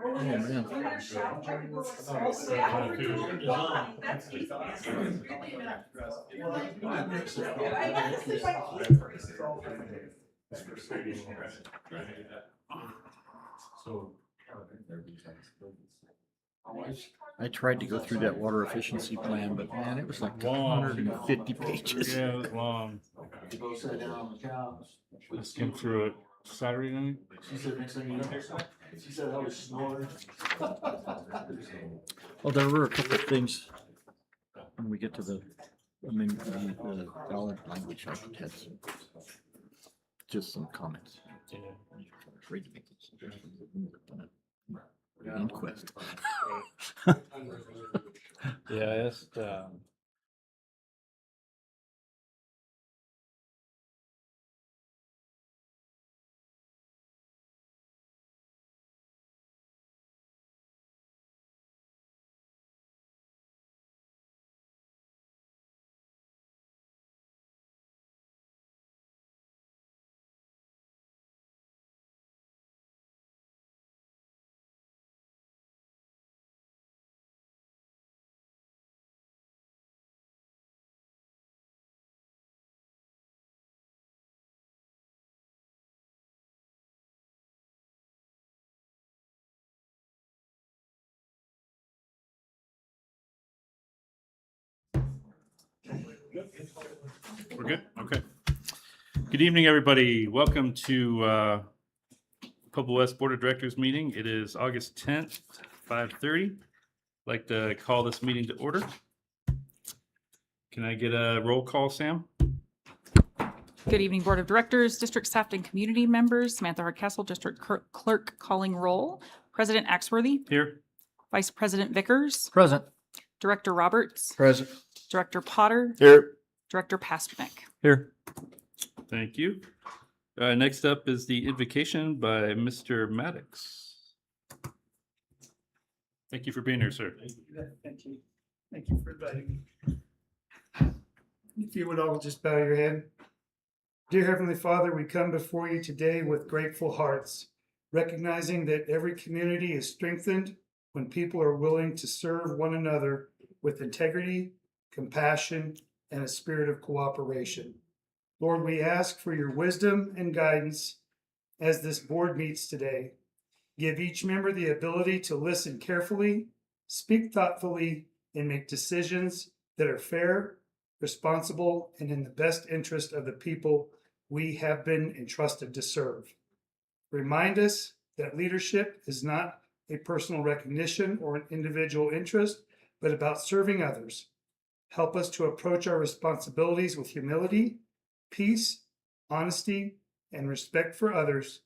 Oh, man. I tried to go through that water efficiency plan, but man, it was like Long. 150 pages. Yeah, it was long. I skimmed through it Saturday night. She said next thing you know, she said I was snoring. Well, there were a couple of things when we get to the valid language. I had just some comments. Yeah. Afraid to make this inquest. Yeah, I asked, we're good? Okay. Good evening, everybody. Welcome to Pueblo West Board of Directors meeting. It is August 10th, 5:30. I'd like to call this meeting to order. Can I get a roll call, Sam? Good evening, Board of Directors, District Staff and Community Members. Samantha Hardcastle, District Clerk calling roll. President Axworthy, Here? Vice President Vickers, Present. Director Roberts, Present. Director Potter, Here. Director Pasternak. Here. Thank you. Next up is the invocation by Mr. Maddox. Thank you for being here, sir. Thank you. Thank you for inviting me. If you would all just bow your head. Dear Heavenly Father, we come before you today with grateful hearts, recognizing that every community is strengthened when people are willing to serve one another with integrity, compassion, and a spirit of cooperation. Lord, we ask for your wisdom and guidance as this board meets today. Give each member the ability to listen carefully, speak thoughtfully, and make decisions that are fair, responsible, and in the best interest of the people we have been entrusted to serve. Remind us that leadership is not a personal recognition or an individual interest, but about serving others. Help us to approach our responsibilities with humility, peace, honesty, and respect for others,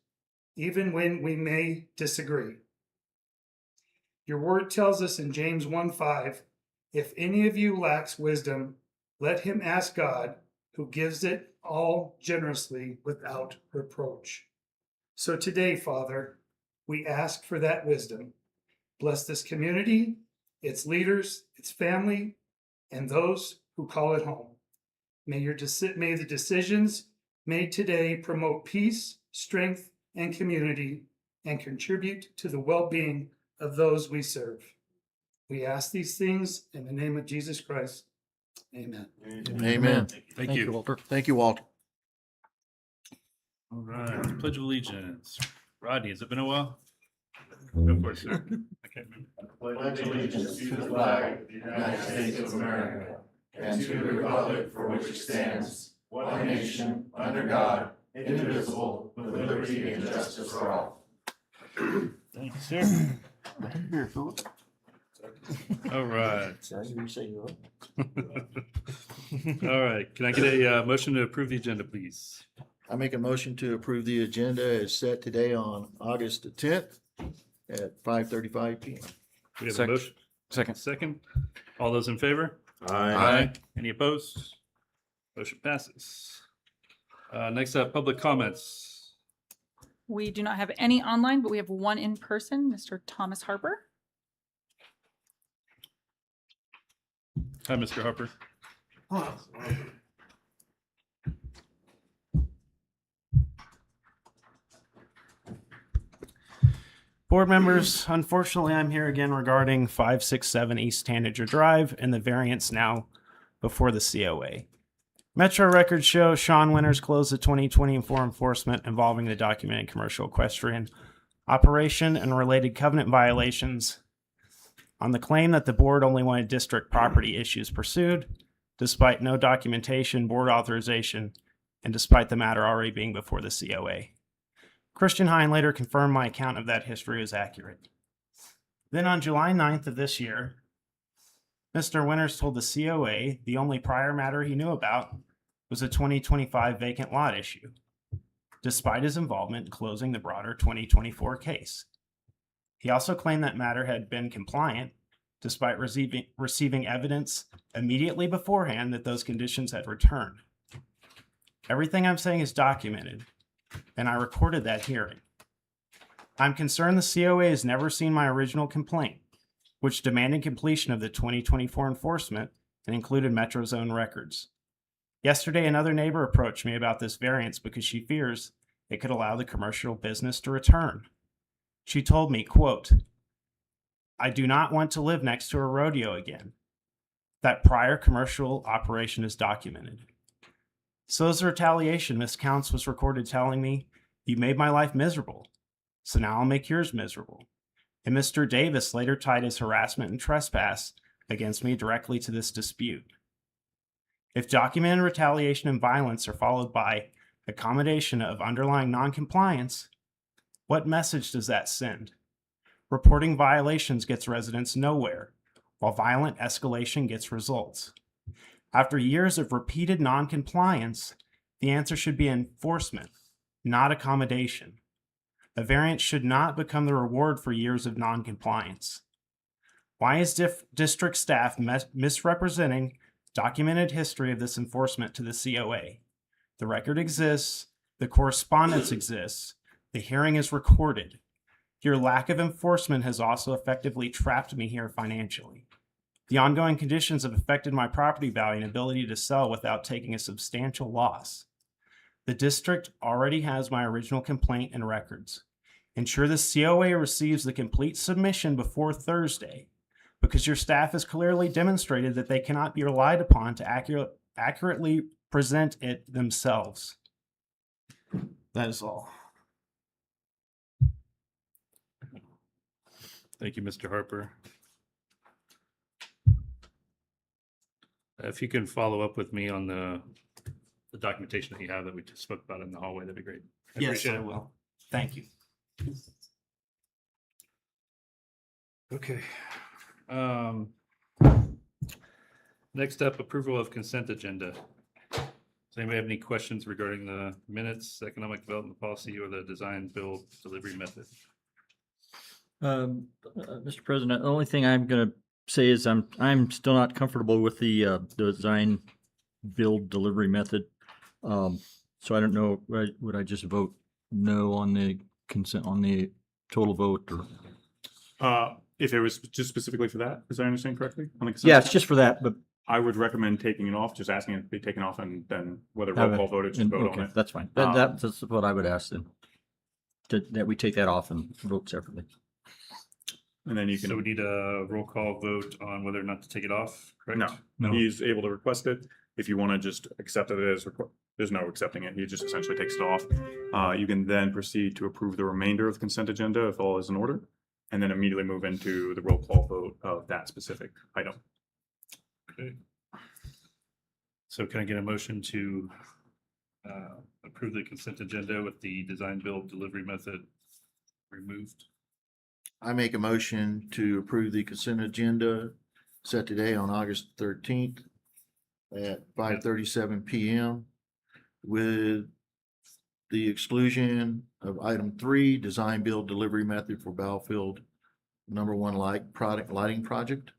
even when we may disagree. Your word tells us in James 1:5, if any of you lacks wisdom, let him ask God, who gives it all generously without reproach. So today, Father, we ask for that wisdom. Bless this community, its leaders, its family, and those who call it home. May the decisions made today promote peace, strength, and community, and contribute to the well-being of those we serve. We ask these things in the name of Jesus Christ. Amen. Amen. Thank you. Walter. Thank you, Walter. All right, Pledge of Allegiance. Rodney, has it been a while? Go for it, sir. I can't remember. Pledge allegiance to the flag of the United States of America and to the republic for which it stands, one nation, under God, indivisible, with liberty and justice for all. Thank you, sir. All right. All right, can I get a motion to approve the agenda, please? I make a motion to approve the agenda as set today on August the 10th at 5:35 p.m. We have a Second. motion. Second. Second. All those in favor? Aye. Any opposed? Motion passes. Next up, public comments. We do not have any online, but we have one in person, Mr. Thomas Harper. Hi, Mr. Harper. Board members, unfortunately, I'm here again regarding 567 East Tanager Drive and the variance now before the COA. Metro records show Sean Winters closed the 2024 enforcement involving the documented commercial equestrian operation and related covenant violations on the claim that the board only wanted district property issues pursued, despite no documentation, board authorization, and despite the matter already being before the COA. Christian Hine later confirmed my account of that history was accurate. Then on July 9th of this year, Mr. Winters told the COA the only prior matter he knew about was a 2025 vacant lot issue, despite his involvement in closing the broader 2024 case. He also claimed that matter had been compliant, despite receiving evidence immediately beforehand that those conditions had returned. Everything I'm saying is documented, and I recorded that hearing. I'm concerned the COA has never seen my original complaint, which demanded completion of the 2024 enforcement and included Metro Zone records. Yesterday, another neighbor approached me about this variance because she fears it could allow the commercial business to return. She told me, quote, "I do not want to live next to a rodeo again. That prior commercial operation is documented. So as a retaliation, Miss Counts was recorded telling me, 'You made my life miserable, so now I'll make yours miserable.' And Mr. Davis later tied his harassment and trespass against me directly to this dispute. If documented retaliation and violence are followed by accommodation of underlying noncompliance, what message does that send? Reporting violations gets residents nowhere, while violent escalation gets results. After years of repeated noncompliance, the answer should be enforcement, not accommodation. A variance should not become the reward for years of noncompliance. Why is district staff misrepresenting documented history of this enforcement to the COA? The record exists, the correspondence exists, the hearing is recorded. Your lack of enforcement has also effectively trapped me here financially. The ongoing conditions have affected my property value and ability to sell without taking a substantial loss. The district already has my original complaint and records. Ensure the COA receives the complete submission before Thursday, because your staff has clearly demonstrated that they cannot be relied upon to accurately present it themselves. That is all. Thank you, Mr. Harper. If you can follow up with me on the documentation that you have that we just spoke about in the hallway, that'd be great. I Yes, appreciate I it. will. Thank you. Okay. Next up, approval of consent agenda. Does anybody have any questions regarding the minutes, economic development policy, or the design, build, delivery method? Mr. President, the only thing I'm gonna say is I'm still not comfortable with the design, build, delivery method. So I don't know, would I just vote no on the consent, on the total vote, or? If it was just specifically for that, as I understand correctly? On the consent Yeah, agenda? it's just for that, but. I would recommend taking it off, just asking it to be taken off, and then whether roll call voted, just vote on Okay, it. that's fine. That's what I would ask then. That we take that off and vote separately. And then you So we can, need a roll call vote on whether or not to take it off, correct? no, he's able to request it. If you want to just accept it as, there's no accepting it. He just essentially takes it off. You can then proceed to approve the remainder of the consent agenda if all is in order, and then immediately move into the roll call vote of that specific item. Okay. So can I get a motion to approve the consent agenda with the design, build, delivery method removed? I make a motion to approve the consent agenda set today on August 13th at 5:37 PM with the exclusion of item 3, design, build, delivery method for Battlefield #1 lighting project.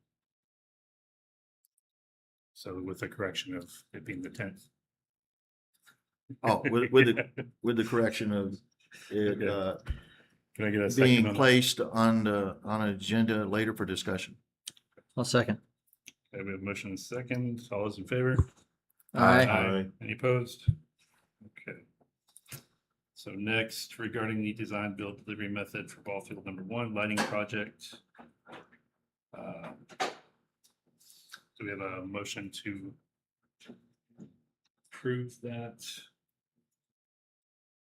So with the correction of it being the 10th. Oh, with the correction of it Can I get a second being on that? placed on an agenda later for discussion. I'll second. Okay, we have a motion and a second. All those in favor? Aye. Any opposed? Okay. So next, regarding the design build delivery method for ball field number 1 lighting project. Do we have a motion to approve that?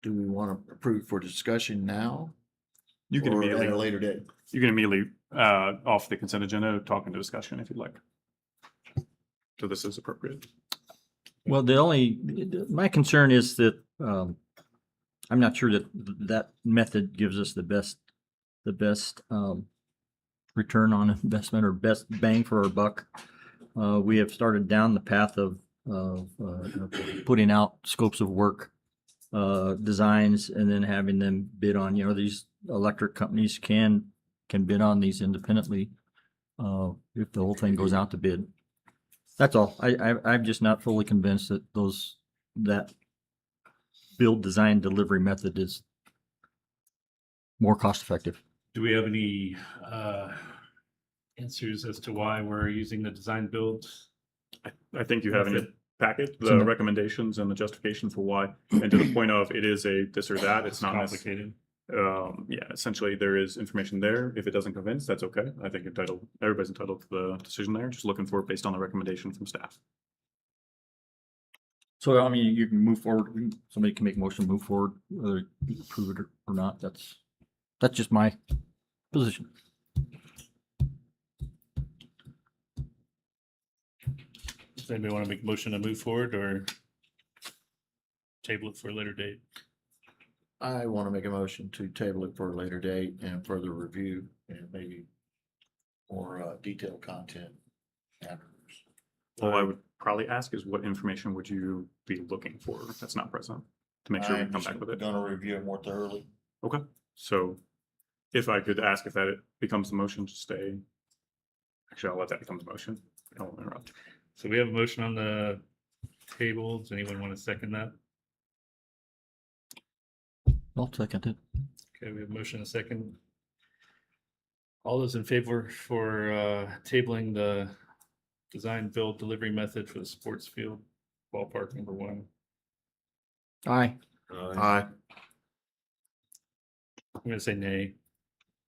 Do we want to approve for discussion now? You can or at a immediately, later date? off the consent agenda, talk into discussion if you'd like. So this is appropriate. Well, my concern is that, I'm not sure that that method gives us the best, return on investment or best bang for our buck. We have started down the path of putting out scopes of work, designs, and then having them bid on, these electric companies can bid on these independently, if the whole thing goes out to bid. That's all. I'm just not fully convinced that that build, design, delivery method is more cost effective. Do we have any answers as to why we're using the design build? I think you have in your packet, It's in the the- recommendations and the justification for why, and to the point of it is a this or that, it's not necessarily. Complicated. Yeah, essentially there is information there. If it doesn't convince, that's okay. I think everybody's entitled to the decision there, just looking for it based on the recommendation from staff. So, I mean, you can move forward, somebody can make a motion to move forward, whether you approve it or not, that's just my position. Does anybody want to make a motion to move forward or table it for a later date? I want to make a motion to table it for a later date and further review and maybe more detailed content afterwards. All I would probably ask is what information would you be looking for that's not present to make sure we I'm come back with it? gonna review it more thoroughly. Okay, so if I could ask if that becomes the motion to stay. Actually, I'll let that become the motion. I don't interrupt. So we have a motion on the table. Does anyone want to second that? I'll second it. Okay, we have a motion and a second. All those in favor for tabling the design build delivery method for the sports field ballpark number 1? Aye. Aye. I'm gonna say nay,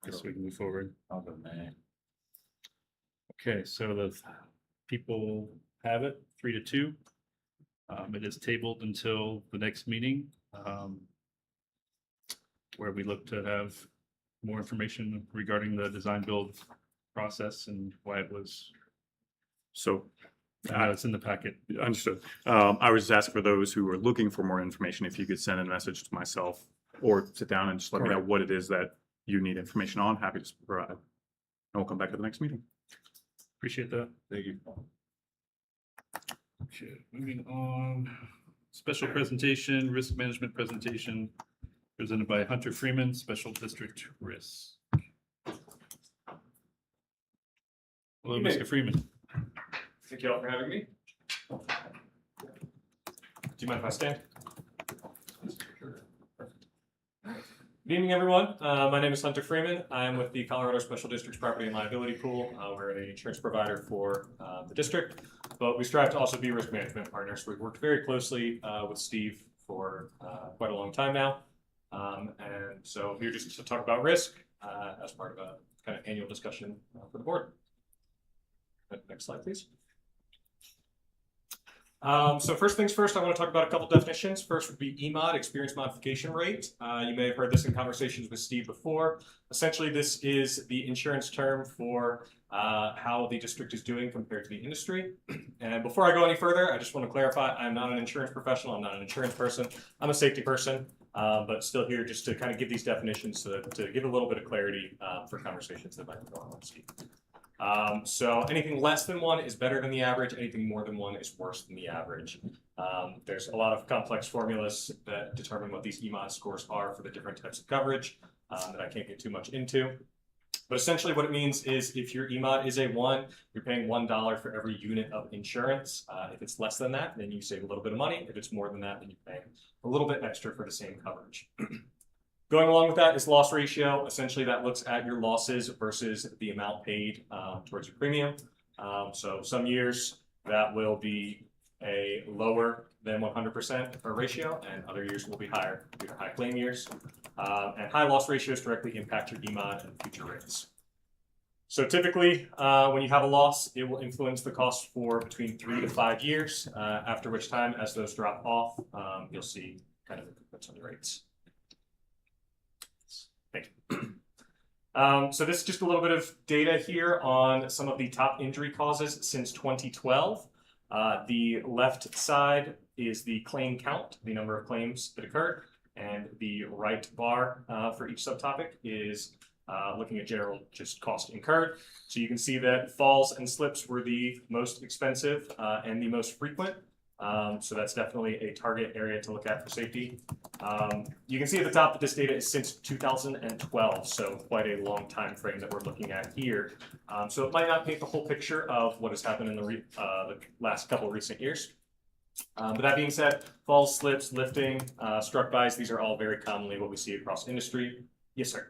just so we can move forward. I'll go nay. Okay, so the people have it 3-2. It is tabled until the next meeting, where we look to have more information regarding the design build process and why it was. So I know it's in the packet. understood. I was just asking for those who are looking for more information, if you could send a message to myself or sit down and just let me know Correct. what it is that you need information on. Happy to provide. And we'll come back to the next meeting. Appreciate that. Thank you. Okay, moving on. Special presentation, risk management presentation presented by Hunter Freeman, Special District Risk. Hello, Mr. Freeman. Thank you all for having me. Do you mind if I stand? Good evening, everyone. My name is Hunter Freeman. I am with the Colorado Special Districts Property and Liability Pool. We're an insurance provider for the district, but we strive to also be risk management partners. We've worked very closely with Steve for quite a long time now. And so here just to talk about risk as part of a kind of annual discussion for the board. Next slide, please. So first things first, I want to talk about a couple definitions. First would be EMOD, Experience Modification Rate. You may have heard this in conversations with Steve before. Essentially, this is the insurance term for how the district is doing compared to the industry. And before I go any further, I just want to clarify, I'm not an insurance professional. I'm not an insurance person. I'm a safety person, but still here just to kind of give these definitions to give a little bit of clarity for conversations that might be going on with Steve. So anything less than 1 is better than the average. Anything more than 1 is worse than the average. There's a lot of complex formulas that determine what these EMOD scores are for the different types of coverage that I can't get too much into. But essentially what it means is if your EMOD is a 1, you're paying $1 for every unit of insurance. If it's less than that, then you save a little bit of money. If it's more than that, then you're paying a little bit extra for the same coverage. Going along with that is loss ratio. Essentially, that looks at your losses versus the amount paid towards your premium. So some years that will be a lower than 100% or ratio, and other years will be higher due to high claim years. And high loss ratios directly impact your EMOD and future rates. So typically, when you have a loss, it will influence the cost for between 3 to 5 years, after which time, as those drop off, you'll see kind of improvements on the rates. Thank you. So this is just a little bit of data here on some of the top injury causes since 2012. The left side is the claim count, the number of claims that occurred, and the right bar for each subtopic is looking at general just cost incurred. So you can see that falls and slips were the most expensive and the most frequent. So that's definitely a target area to look at for safety. You can see at the top that this data is since 2012, so quite a long time frame that we're looking at here. So it might not paint the whole picture of what has happened in the last couple of recent years. But that being said, falls, slips, lifting, struck bys, these are all very commonly what we see across industry. Yes, sir.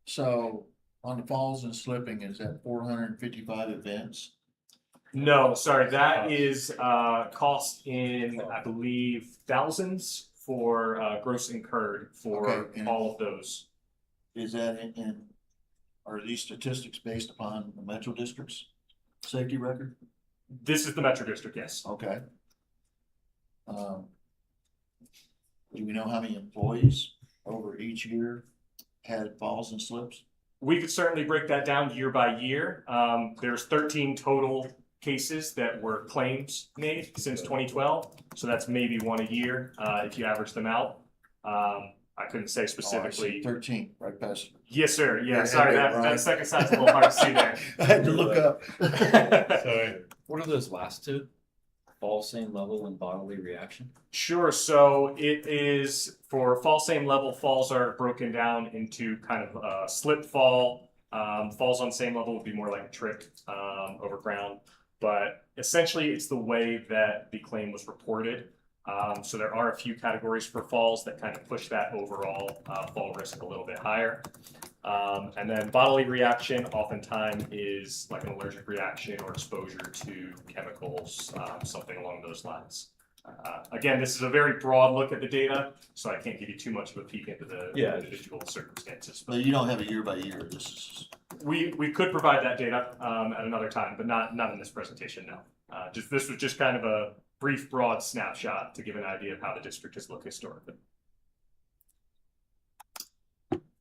So on the falls and slipping, is that 455 events? No, sorry, that is cost in, I believe, thousands for gross incurred for Okay, and- all of those. Is that are these statistics based upon the Metro District's safety record? This is the Metro District, yes. Okay. Do we know how many employees over each year had falls and slips? We could certainly break that down year by year. There's 13 total cases that were claims made since 2012. So that's maybe one a year if you average them out. I couldn't say Oh, I see, specifically. 13, right past. Yes, sir. Yeah, Yeah, sorry, yeah, that right. second side's a little hard to see there. I had to look up. Sorry. What are those last two? Fall, same level, and bodily reaction? Sure. So it is for fall same level. Falls are broken down into kind of slip fall. Falls on same level would be more like a trip over ground. But essentially, it's the way that the claim was reported. So there are a few categories for falls that kind of push that overall fall risk a little bit higher. And then bodily reaction oftentimes is like an allergic reaction or exposure to chemicals, something along those lines. Again, this is a very broad look at the data, so I can't give you too much of a peek into the individual circumstances. But you don't have a year by year, this is. We could provide that data at another time, but not in this presentation, no. This was just kind of a brief, broad snapshot to give an idea of how the district has looked historically.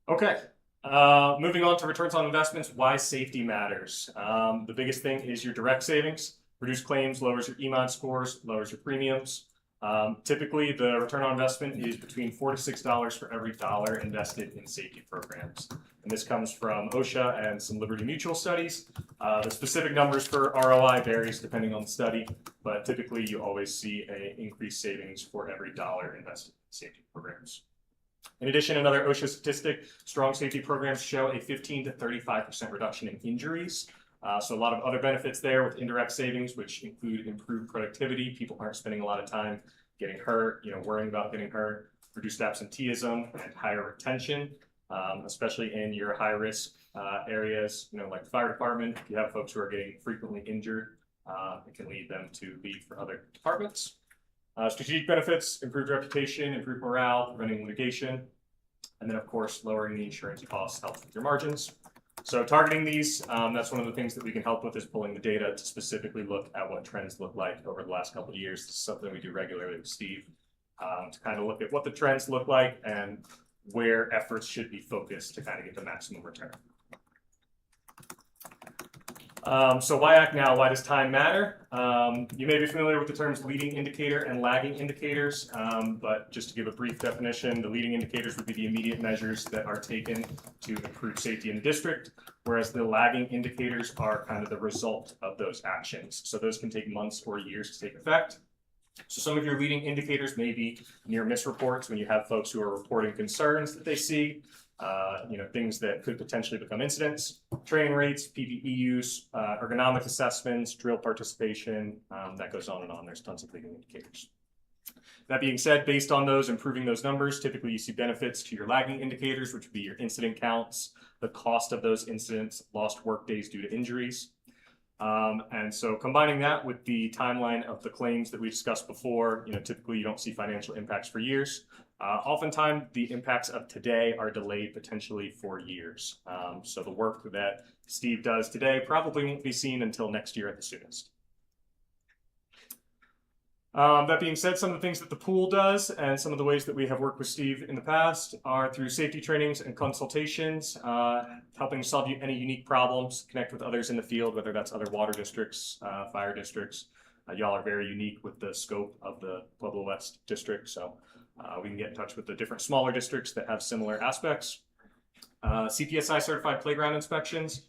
Okay. Moving on to returns on investments, why safety matters. The biggest thing is your direct savings. Reduced claims lowers your EMOD scores, lowers your premiums. Typically, the return on investment is between $4 to $6 for every dollar invested in safety programs. And this comes from OSHA and some Liberty Mutual studies. The specific numbers for ROI varies depending on the study, but typically you always see an increased savings for every dollar invested in safety programs. In addition, another OSHA statistic, strong safety programs show a 15 to 35% reduction in injuries. So a lot of other benefits there with indirect savings, which include improved productivity. People aren't spending a lot of time getting hurt, worrying about getting hurt, reduced absenteeism and higher retention, especially in your high risk areas, like the fire department. If you have folks who are getting frequently injured, it can lead them to leave for other departments. Strategic benefits, improved reputation, improved morale, preventing litigation, and then of course, lowering the insurance costs helps with your margins. So targeting these, that's one of the things that we can help with is pulling the data to specifically look at what trends look like over the last couple of years. This is something we do regularly with Steve to kind of look at what the trends look like and where efforts should be focused to kind of get the maximum return. So why act now? Why does time matter? You may be familiar with the terms leading indicator and lagging indicators, but just to give a brief definition, the leading indicators would be the immediate measures that are taken to improve safety in the district, whereas the lagging indicators are kind of the result of those actions. So those can take months or years to take effect. So some of your leading indicators may be near miss reports when you have folks who are reporting concerns that they see. Things that could potentially become incidents, training rates, PPE use, ergonomic assessments, drill participation, that goes on and on. There's tons of leading indicators. That being said, based on those, improving those numbers, typically you see benefits to your lagging indicators, which would be your incident counts, the cost of those incidents, lost work days due to injuries. And so combining that with the timeline of the claims that we discussed before, typically you don't see financial impacts for years. Oftentimes the impacts of today are delayed potentially for years. So the work that Steve does today probably won't be seen until next year at the soonest. That being said, some of the things that the pool does and some of the ways that we have worked with Steve in the past are through safety trainings and consultations, helping solve any unique problems, connect with others in the field, whether that's other water districts, fire districts. Y'all are very unique with the scope of the Pueblo West district, so we can get in touch with the different smaller districts that have similar aspects. CPSI certified playground inspections.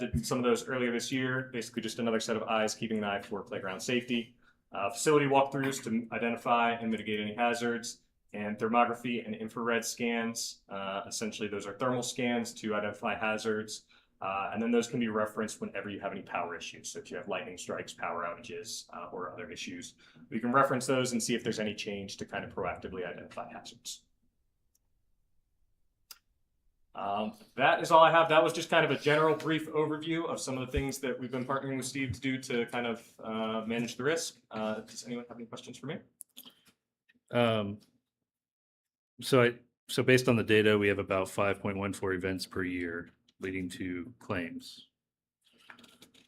Did some of those earlier this year, basically just another set of eyes keeping an eye for playground safety. Facility walkthroughs to identify and mitigate any hazards, and thermography and infrared scans. Essentially, those are thermal scans to identify hazards, and then those can be referenced whenever you have any power issues. So if you have lightning strikes, power outages, or other issues, we can reference those and see if there's any change to kind of proactively identify hazards. That is all I have. That was just kind of a general brief overview of some of the things that we've been partnering with Steve to do to kind of manage the risk. Does anyone have any questions for me? So based on the data, we have about 5.14 events per year leading to claims.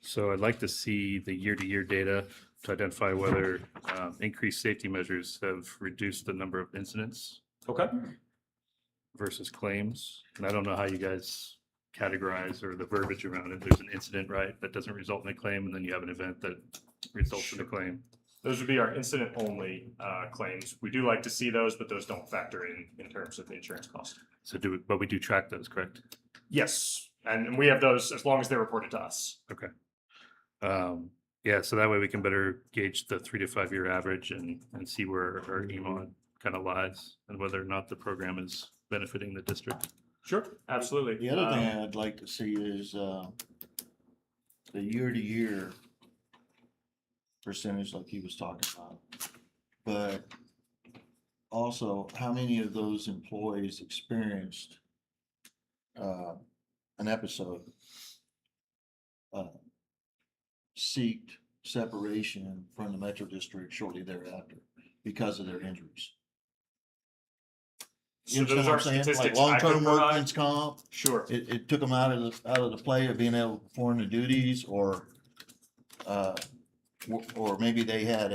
So I'd like to see the year-to-year data to identify whether increased safety measures have reduced the number of incidents Okay. versus claims. And I don't know how you guys categorize or the verbiage around it. There's an incident, right, that doesn't result in a claim, and then you have an event that results in a claim. Those would be our incident only claims. We do like to see those, but those don't factor in terms of the insurance cost. So but we do track those, correct? Yes, and we have those as long as they're reported to us. Okay. Yeah, so that way we can better gauge the 3 to 5 year average and see where our EMOD kind of lies and whether or not the program is benefiting the district. Sure, absolutely. The other thing I'd like to see is, the year-to-year percentage like he was talking about. But also, how many of those employees experienced, an episode, seeked separation from the Metro District shortly thereafter because of their injuries? So You those understand are what I'm saying? statistics Like I could long-term provide. workman's comp, Sure. it took them out of the play of being able to perform the duties, or maybe they had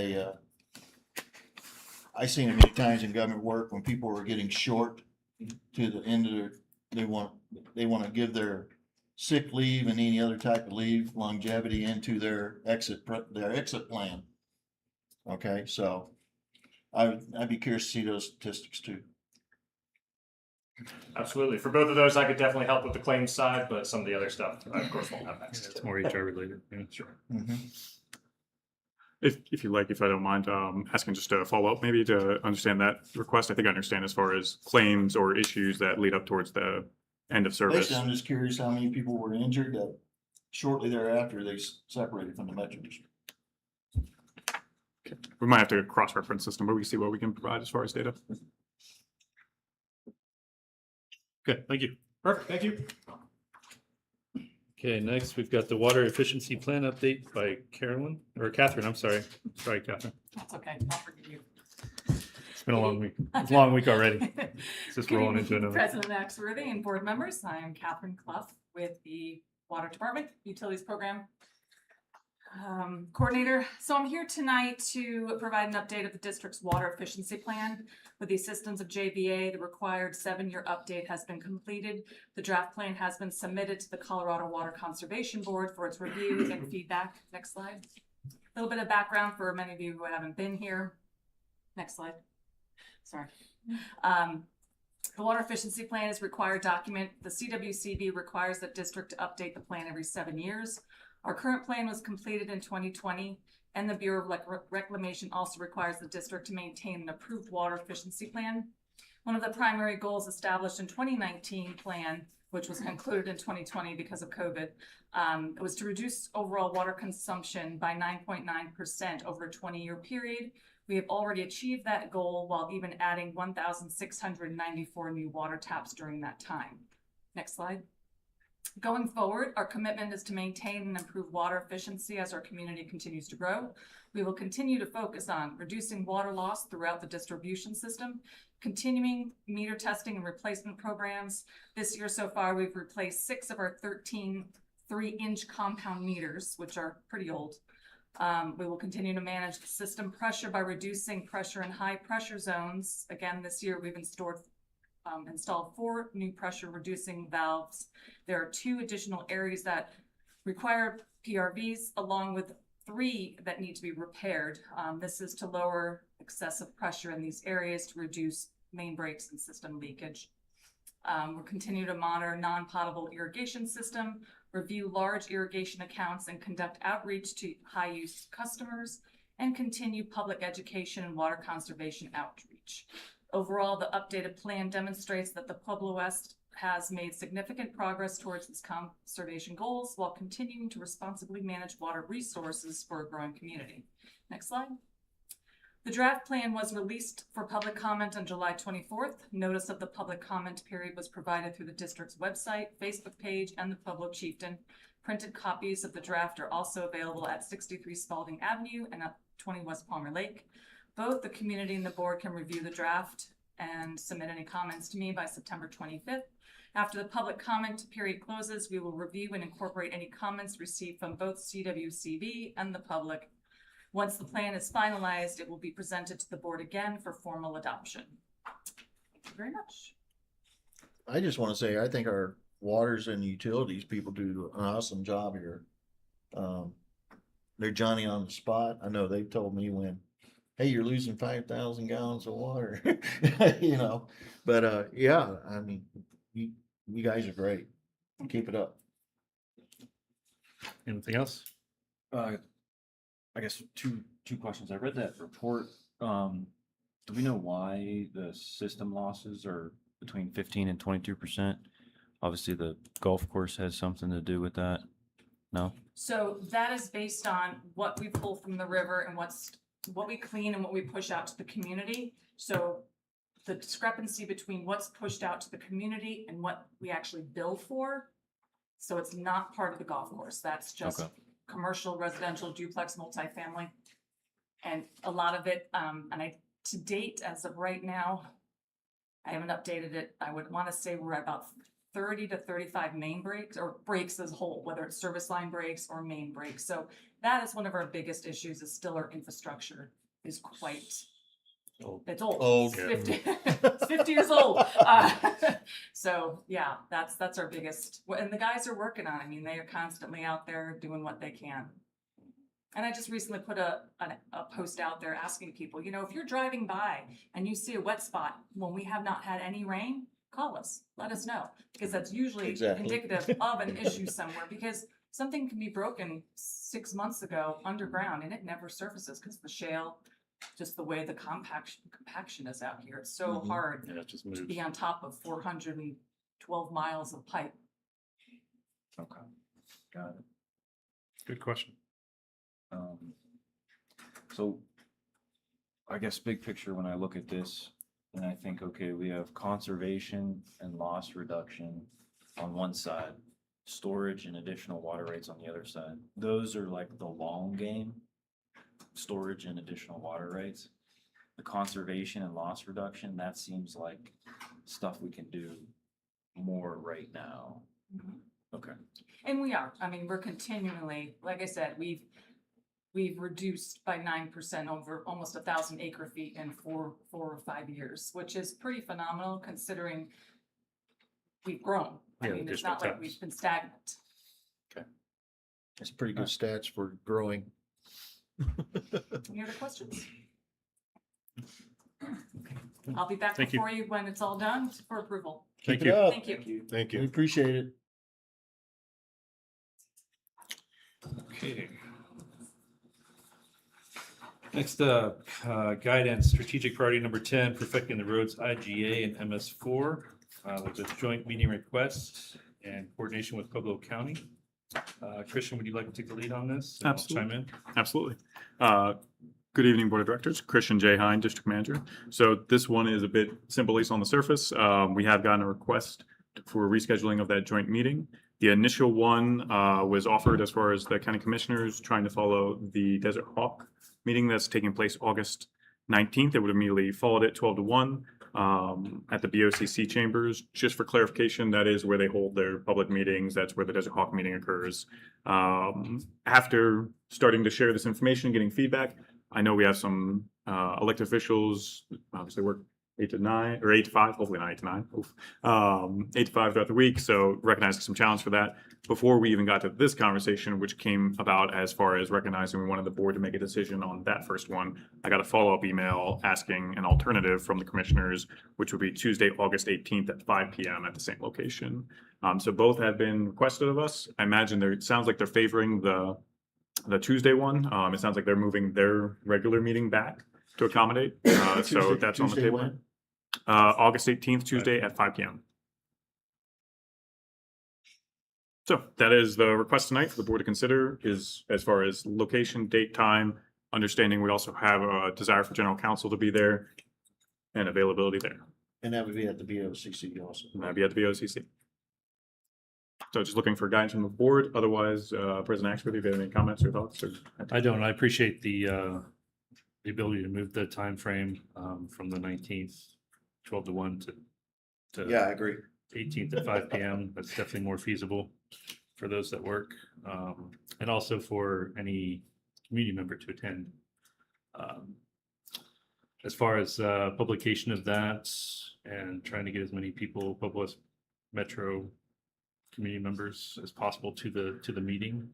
I seen it many times in government work when people were getting short to the end of they want to give their sick leave and any other type of leave longevity into their exit plan. Okay, so I'd be curious to see those statistics too. Absolutely. For both of those, I could definitely help with the claims side, but some of the other stuff, I of course won't have access It's to. more HR related. Yeah. Sure. If you like, if I don't mind, asking just a follow-up, maybe to understand that request. I think I understand as far as claims or issues that lead up towards the end of service. Basically, I'm just curious how many people were injured that shortly thereafter they separated from the Metro District. We might have to cross-reference system, but we can see what we can provide as far as data. Okay, thank you. Perfect. Thank you. Okay, next we've got the water efficiency plan update by Catherine, I'm sorry. Sorry, Catherine. That's okay. I'll forgive you. It's been a long week. It's a long week already. It's just Good rolling evening, into another. President Axworthy and board members. I am Catherine Clough with the Water Department Utilities Program Coordinator. So I'm here tonight to provide an update of the district's water efficiency plan. With the assistance of JVA, the required 7-year update has been completed. The draft plan has been submitted to the Colorado Water Conservation Board for its review and feedback. Next slide. A little bit of background for many of you who haven't been here. Next slide. Sorry. The water efficiency plan is a required document. The CWCB requires the district to update the plan every 7 years. Our current plan was completed in 2020, and the Bureau of Reclamation also requires the district to maintain an approved water efficiency plan. One of the primary goals established in 2019 plan, which was concluded in 2020 because of COVID, it was to reduce overall water consumption by 9.9% over a 20-year period. We have already achieved that goal while even adding 1,694 new water taps during that time. Next slide. Going forward, our commitment is to maintain and improve water efficiency as our community continues to grow. We will continue to focus on reducing water loss throughout the distribution system, continuing meter testing and replacement programs. This year so far, we've replaced 6 of our 13 3-inch compound meters, which are pretty old. We will continue to manage the system pressure by reducing pressure in high pressure zones. Again, this year we've installed 4 new pressure reducing valves. There are 2 additional areas that require PRVs, along with 3 that need to be repaired. This is to lower excessive pressure in these areas to reduce main breaks and system leakage. We'll continue to monitor non-potable irrigation system, review large irrigation accounts, and conduct outreach to high-use customers, and continue public education and water conservation outreach. Overall, the updated plan demonstrates that the Pueblo West has made significant progress towards its conservation goals while continuing to responsibly manage water resources for a growing community. Next slide. The draft plan was released for public comment on July 24th. Notice of the public comment period was provided through the district's website, Facebook page, and the Pueblo Chieftain. Printed copies of the draft are also available at 63 Spalding Avenue and at 20 West Palmer Lake. Both the community and the board can review the draft and submit any comments to me by September 25th. After the public comment period closes, we will review and incorporate any comments received from both CWCB and the public. Once the plan is finalized, it will be presented to the board again for formal adoption. Thank you very much. I just want to say, I think our waters and utilities people do an awesome job here. They're Johnny on the spot. I know they've told me when, hey, you're losing 5,000 gallons of water, you know, but, yeah, I mean, you guys are great. Keep it up. Anything else? I guess two questions. I read that report. Do we know why the system losses are between 15 and 22%? Obviously, the golf course has something to do with that. No? So that is based on what we pull from the river and what we clean and what we push out to the community. So the discrepancy between what's pushed out to the community and what we actually bill for. So it's not part of the golf course. That's just Okay. commercial, residential, duplex, multifamily. And a lot of it, to date, as of right now, I haven't updated it. I would want to say we're at about 30 to 35 main breaks, or breaks as a whole, whether it's service line breaks or main breaks. So that is one of our biggest issues, is still our infrastructure is quite, it's old. Old. It's 50, it's 50 years old. So yeah, that's our biggest, and the guys are working on it. I mean, they are constantly out there doing what they can. And I just recently put a post out there asking people, you know, if you're driving by and you see a wet spot when we have not had any rain, call us, let us know, because that's usually Exactly. indicative of an issue somewhere, because something can be broken 6 months ago underground and it never surfaces because the shale, just the way the compaction is out here. It's so Mhm. hard Yeah, it just to moves. be on top of 412 miles of pipe. Okay. Got it. Good question. So I guess big picture, when I look at this and I think, okay, we have conservation and loss reduction on one side, storage and additional water rates on the other side. Those are like the long game, storage and additional water rates. The conservation and loss reduction, that seems like stuff we can do more right now. Okay. And we are, I mean, we're continually, like I said, we've reduced by 9% over almost 1,000 acre feet in 4 or 5 years, which is pretty phenomenal considering we've grown. I Yeah, mean, it's additional not like taps. we've been stagnant. It's pretty good stats for growing. Any other questions? I'll be back Thank you. before you when it's all done for approval. Thank Keep it you. up. Thank you. Thank We appreciate it. Okay. Next up, guidance, strategic priority number 10, perfecting the roads IGA and MS4 with a joint meeting request and coordination with Pueblo County. Christian, would you like to take the lead on this? And I'll chime in. Absolutely. Good evening, Board of Directors. Christian J. Hine, District Manager. So this one is a bit simple, at least on the surface. We have gotten a request for rescheduling of that joint meeting. The initial one was offered as far as the county commissioners trying to follow the Desert Hawk meeting that's taking place August 19th. It would immediately followed it 12-1 at the BOCC chambers. Just for clarification, that is where they hold their public meetings. That's where the Desert Hawk meeting occurs. After starting to share this information and getting feedback, I know we have some elected officials, obviously work 8 to 9 or 8 to 5, hopefully not 8 to 9, 8 to 5 throughout the week. So recognizing some challenge for that. Before we even got to this conversation, which came about as far as recognizing we wanted the board to make a decision on that first one, I got a follow-up email asking an alternative from the commissioners, which would be Tuesday, August 18th at 5 p.m. at the same location. So both have been requested of us. I imagine it sounds like they're favoring the Tuesday one. It sounds like they're moving their regular meeting back to accommodate. So that's on the Tuesday table. when? August 18th, Tuesday at 5 p.m. So that is the request tonight for the board to consider, is as far as location, date, time, understanding we also have a desire for general counsel to be there and availability there. And that would be at the BOCC also. And that'd be at the BOCC. So just looking for guidance from the board. Otherwise, President Axworthy, if you have any comments or thoughts? I don't. I appreciate the ability to move the timeframe from the 19th, 12-1 to Yeah, I agree. 18th at 5 p.m. That's definitely more feasible for those that work, and also for any community member to attend. As far as publication of that and trying to get as many people, Pueblo West Metro community members as possible to the meeting,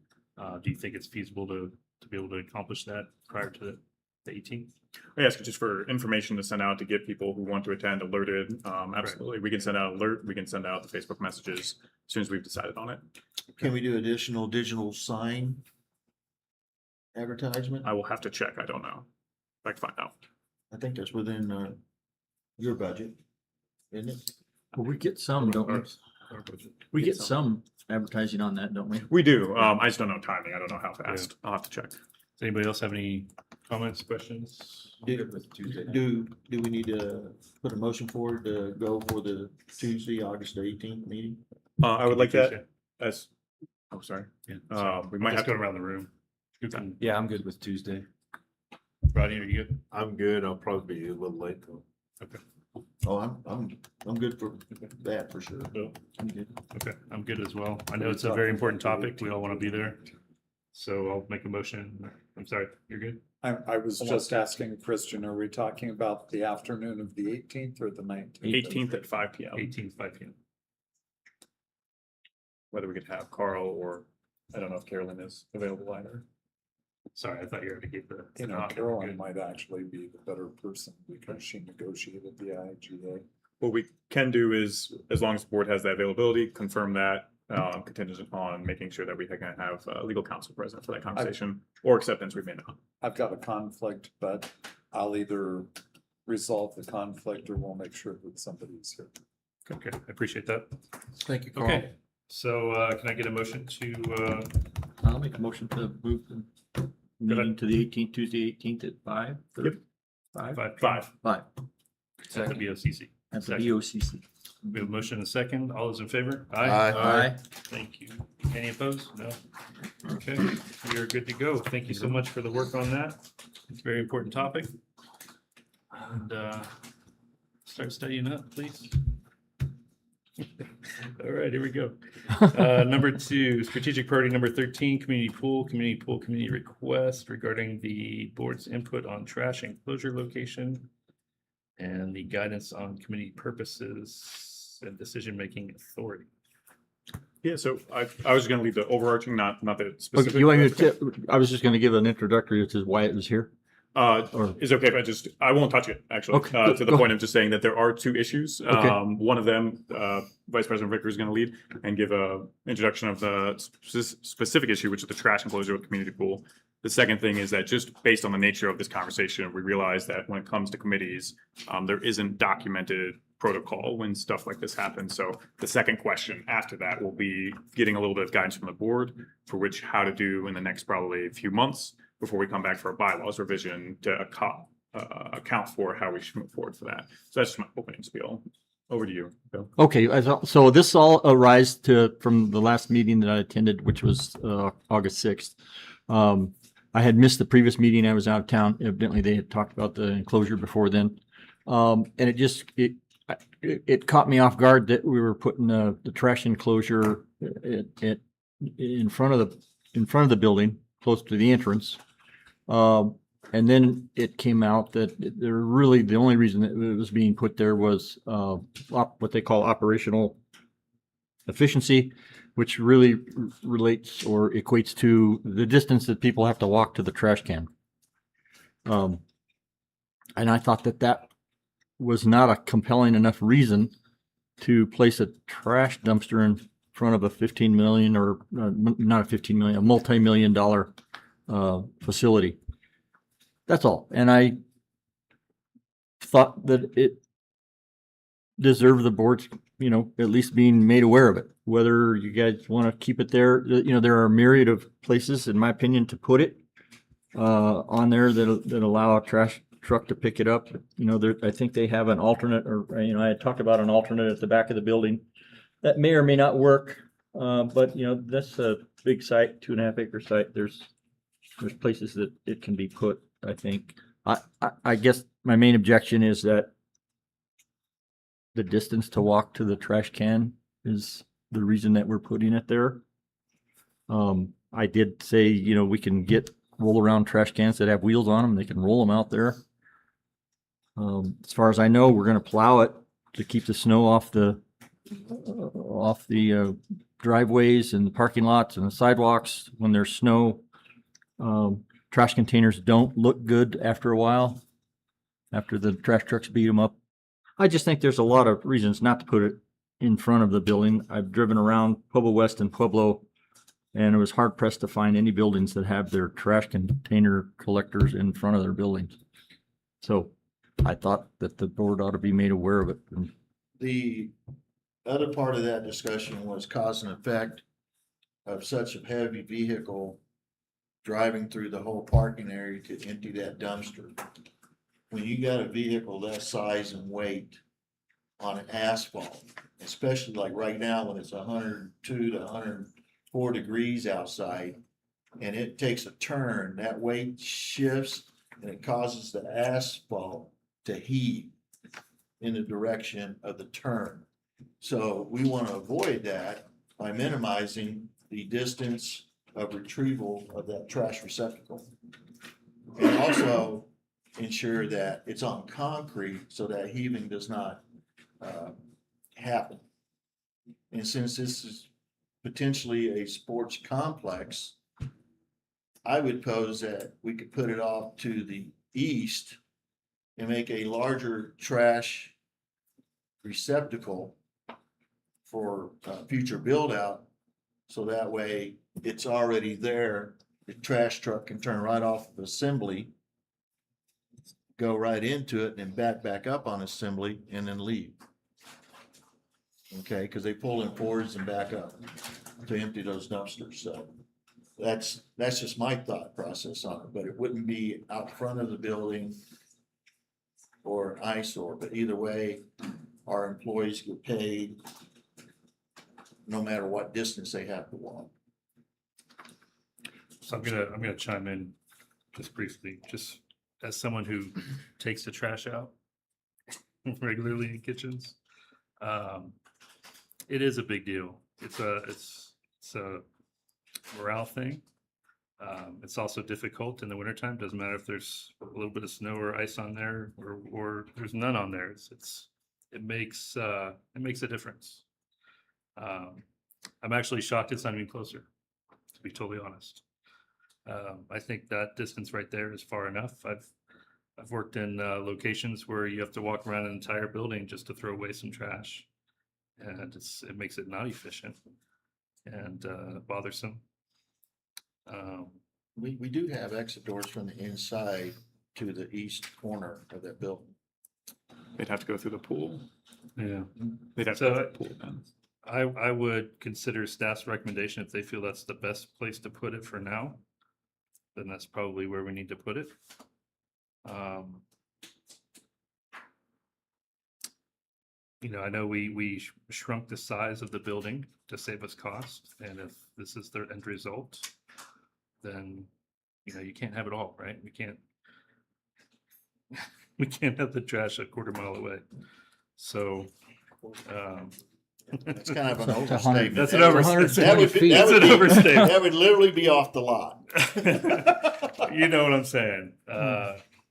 do you think it's feasible to be able to accomplish that prior to the 18th? I ask just for information to send out to get people who want to attend alerted. Absolutely. We can send out alert. We can send out the Facebook messages as soon as we've decided on it. Can we do additional digital sign advertisement? I will have to check. I don't know. I can find out. I think that's within your budget, isn't it? Well, we get some, don't we? Our budget. We get some advertising on that, don't we? We do. I just don't know timing. I don't know how fast. I'll have to check. Does anybody else have any comments, questions? Do we need to put a motion forward to go for the Tuesday, August 18th meeting? I would like Tuesday. that as, oh, sorry. Yeah. We might Just have go to, around the room. You can, Yeah, I'm good with Tuesday. Rodney, are you good? I'm good. I'll probably be a little late though. Oh, I'm good for that for sure. Bill? I'm good. Okay, I'm good as well. I know it's a very important topic. We all want to be there. So I'll make a motion. I'm sorry, you're good? I was just asking Christian, are we talking about the afternoon of the 18th or the 19th? 18th at 5 p.m. 18th, 5 p.m. Whether we could have Carl or, I don't know if Carolyn is available either. Sorry, I thought you already gave the. You know, nod. Caroline Good. might actually be the better person because she negotiated the IGA. What we can do is, as long as the board has the availability, confirm that contingent on making sure that we can have legal counsel present for that conversation, or acceptance we may not. I've got a conflict, but I'll either resolve the conflict or we'll make sure that somebody's here. Okay, I appreciate that. Thank you, Carl. Okay, so can I get a motion to, I'll make a motion to move the meeting to the 18th, Tuesday, 18th at 5. Yep. 5? 5 p.m. 5. 5 at the BOCC? at the Second. BOCC. We have a motion and a second. All those in favor? Aye. Thank you. Any opposed? No? Okay, we are good to go. Thank you so much for the work on that. It's a very important topic. And start studying up, please. All right, here we go. Number 2, strategic priority number 13, community pool, community request regarding the board's input on trash enclosure location and the guidance on community purposes and decision-making authority. Yeah, so I was going to leave the overarching, not the specific. Okay, you want me to, I was just gonna give an introductory to why it was here. Or- Is it okay if I won't touch it, actually, Okay, to the go point of just saying that there are 2 issues. Okay. One of them, Vice President Vicker is going to lead and give a introduction of the specific issue, which is the trash enclosure with community pool. The second thing is that just based on the nature of this conversation, we realize that when it comes to committees, there isn't documented protocol when stuff like this happens. So the second question after that will be getting a little bit of guidance from the board for which how to do in the next probably few months before we come back for a bylaws revision to account for how we should move forward for that. So that's just my opening spiel. Over to you, Bill. Okay, so this all arised from the last meeting that I attended, which was August 6th. I had missed the previous meeting. I was out of town. Evidently, they had talked about the enclosure before then. And it caught me off guard that we were putting the trash enclosure in front of the building, close to the entrance. And then it came out that the only reason that it was being put there was what they call operational efficiency, which really relates or equates to the distance that people have to walk to the trash can. And I thought that was not a compelling enough reason to place a trash dumpster in front of a 15 million or not a 15 million, a multi-million-dollar facility. That's all. And I thought that it deserved the board's, at least being made aware of it. Whether you guys want to keep it there, there are a myriad of places, in my opinion, to put it on there that allow a trash truck to pick it up. I think they have an alternate, or I had talked about an alternate at the back of the building that may or may not work. But that's a big site, 2.5 acre site. There's places that it can be put. I think. I guess my main objection is that the distance to walk to the trash can is the reason that we're putting it there. I did say, we can get roll around trash cans that have wheels on them. They can roll them out there. As far as I know, we're going to plow it to keep the snow off the driveways and the parking lots and the sidewalks when there's snow. Trash containers don't look good after a while, after the trash trucks beat them up. I just think there's a lot of reasons not to put it in front of the building. I've driven around Pueblo West and Pueblo, and it was hard pressed to find any buildings that have their trash container collectors in front of their buildings. So I thought that the board ought to be made aware of it. The other part of that discussion was cause and effect of such a heavy vehicle driving through the whole parking area to empty that dumpster. When you got a vehicle that size and weight on an asphalt, especially like right now when it's 102 to 104 degrees outside, and it takes a turn, that weight shifts and it causes the asphalt to heave in the direction of the turn. So we want to avoid that by minimizing the distance of retrieval of that trash receptacle. And also ensure that it's on concrete so that heaving does not happen. And since this is potentially a sports complex, I would pose that we could put it off to the east and make a larger trash receptacle for future build out. So that way it's already there. The trash truck can turn right off of assembly, go right into it and then back up on assembly and then leave. Okay, because they pull in forwards and back up to empty those dumpsters. So that's just my thought process on it, but it wouldn't be out front of the building or an eyesore, but either way, our employees get paid no matter what distance they have to walk. So I'm gonna chime in just briefly, just as someone who takes the trash out regularly in kitchens. It is a big deal. It's a morale thing. It's also difficult in the wintertime. Doesn't matter if there's a little bit of snow or ice on there or there's none on there. It makes a difference. I'm actually shocked it's not even closer, to be totally honest. I think that distance right there is far enough. I've worked in locations where you have to walk around an entire building just to throw away some trash, and it makes it not efficient and bothersome. We do have exit doors from the inside to the east corner of that building. They'd have to go through the pool. Yeah. They'd have to So go through the pool then. I would consider staff's recommendation if they feel that's the best place to put it for now, then that's probably where we need to put it. you know, I know we shrunk the size of the building to save us cost, and if this is their end result, then, you know, you can't have it all, right? We can't we can't have the trash a quarter mile away. So, That's kind of an overstatement. That's an That would- overstatement. that would be- That's that an would be- overstatement. That would literally be off the lot. You know what I'm saying?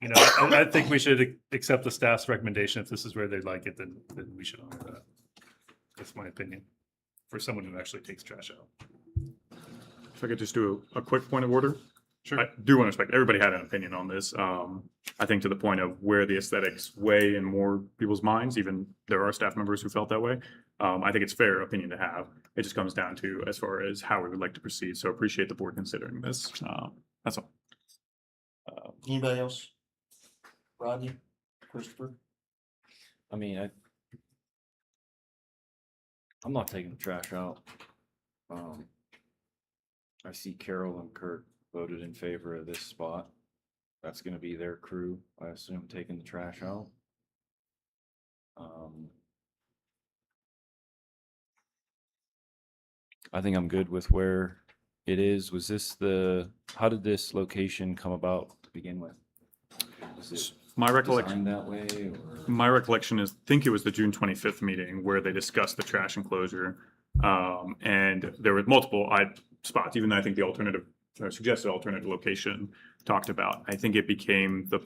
You know, I think we should accept the staff's recommendation. If this is where they'd like it, then we should honor that. That's my opinion, for someone who actually takes trash out. If I could just do a quick point of order. Sure. I do want to respect, everybody had an opinion on this. I think to the point of where the aesthetics weigh in more people's minds, even there are staff members who felt that way. I think it's fair opinion to have. It just comes down to as far as how we would like to proceed. So appreciate the board considering this. That's all. Anybody else? Rodney, Christopher? I mean, I'm not taking the trash out. I see Carol and Kurt voted in favor of this spot. That's gonna be their crew, I assume, taking the trash out. I think I'm good with where it is. Was this how did this location come about to begin with? Was it My recollection. designed that way, or? My recollection is, I think it was the June 25th meeting where they discussed the trash enclosure. And there were multiple spots, even though I think the alternative, or suggested alternative location talked about. I think it became the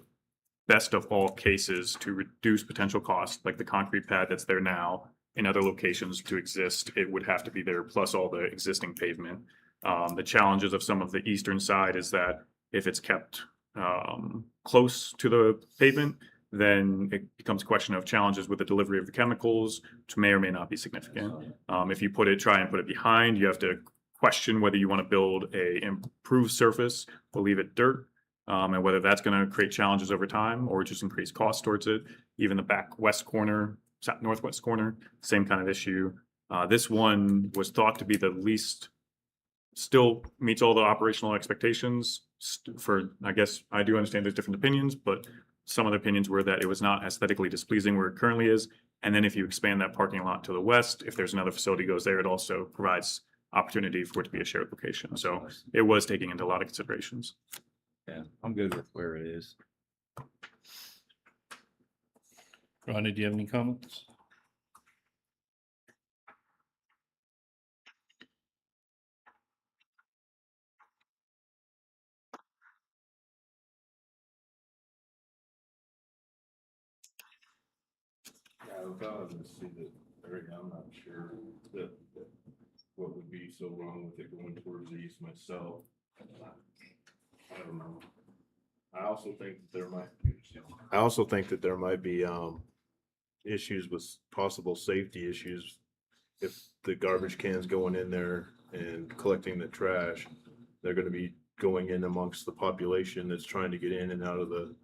best of all cases to reduce potential costs, like the concrete pad that's there now. In other locations to exist, it would have to be there, plus all the existing pavement. The challenges of some of the eastern side is that if it's kept close to the pavement, then it becomes a question of challenges with the delivery of the chemicals, which may or may not be significant. If you try and put it behind, you have to question whether you want to build a improved surface or leave it dirt, and whether that's going to create challenges over time or just increase costs towards it. Even the back west corner, northwest corner, same kind of issue. This one was thought to be the least, still meets all the operational expectations for, I guess, I do understand there's different opinions, but some of the opinions were that it was not aesthetically displeasing where it currently is. And then if you expand that parking lot to the west, if there's another facility goes there, it also provides opportunity for it to be a shared location. So it was taking into a lot of considerations. Yeah, I'm good with where it is. Ronnie, do you have any comments? Yeah, without having to see the area, I'm not sure that what would be so wrong with it going towards the east myself. I don't know. I also think that there might be issues with possible safety issues if the garbage cans going in there and collecting the trash. They're gonna be going in amongst the population that's trying to get in and out of the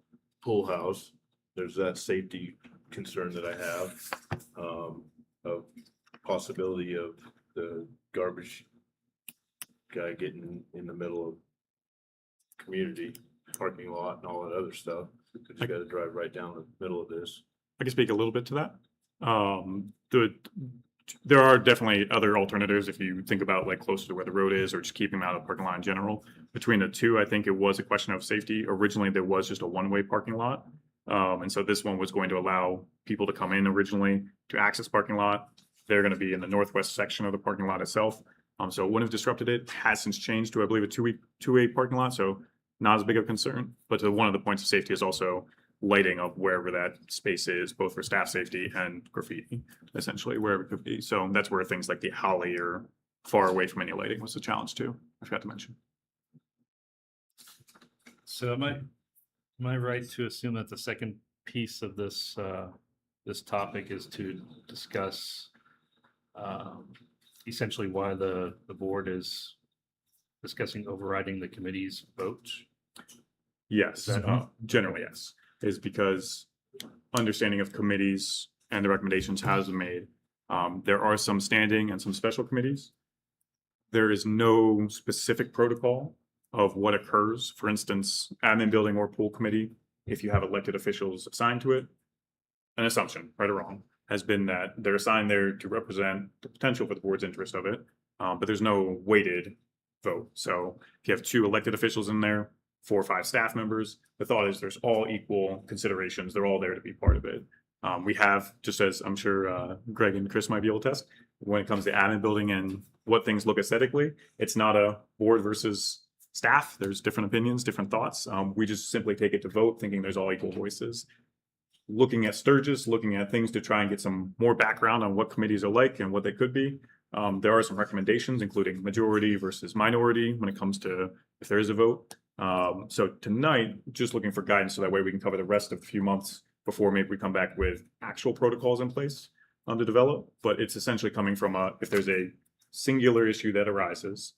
pool house. There's that safety concern that I have, of possibility of the garbage guy getting in the middle of community parking lot and all that other stuff. Cause you gotta drive right down the middle of this. I can speak a little bit to that. There are definitely other alternatives if you think about like closer to where the road is or just keeping them out of the parking lot in general. Between the two, I think it was a question of safety. Originally, there was just a one-way parking lot. And so this one was going to allow people to come in originally to access parking lot. They're going to be in the northwest section of the parking lot itself. So it wouldn't have disrupted it. Has since changed to, I believe, a two-way parking lot. So not as big of a concern. But one of the points of safety is also lighting of wherever that space is, both for staff safety and graffiti, essentially, wherever it could be. So that's where things like the alley are far away from any lighting was a challenge too. I forgot to mention. So am I right to assume that the second piece of this this topic is to discuss essentially why the board is discussing overriding the committee's vote? Yes, Is that- generally yes, is because understanding of committees and the recommendations has been made. There are some standing and some special committees. There is no specific protocol of what occurs. For instance, admin building or pool committee, if you have elected officials assigned to it, an assumption, right or wrong, has been that they're assigned there to represent the potential for the board's interest of it, but there's no weighted vote. So if you have 2 elected officials in there, 4 or 5 staff members, the thought is there's all equal considerations. They're all there to be part of it. We have, just as I'm sure Greg and Chris might be able to test, when it comes to admin building and what things look aesthetically, it's not a board versus staff. There's different opinions, different thoughts. We just simply take it to vote, thinking there's all equal voices. Looking at Sturgis, looking at things to try and get some more background on what committees are like and what they could be. There are some recommendations, including majority versus minority when it comes to if there is a vote. So tonight, just looking for guidance so that way we can cover the rest of the few months before maybe we come back with actual protocols in place to develop. But it's essentially coming from if there's a singular issue that arises,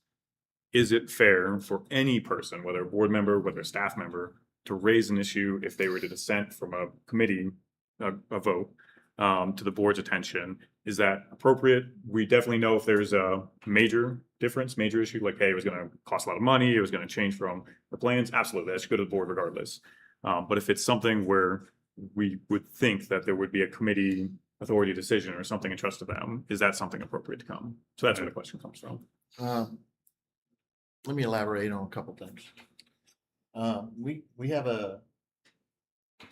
is it fair for any person, whether a board member, whether a staff member, to raise an issue if they were to dissent from a committee, a vote, to the board's attention? Is that appropriate? We definitely know if there's a major difference, major issue, like, hey, it was going to cost a lot of money, it was going to change from the plans, absolutely, that should go to the board regardless. But if it's something where we would think that there would be a committee authority decision or something entrusted to them, is that something appropriate to come? So that's where the question comes from. Let me elaborate on a couple things. We have a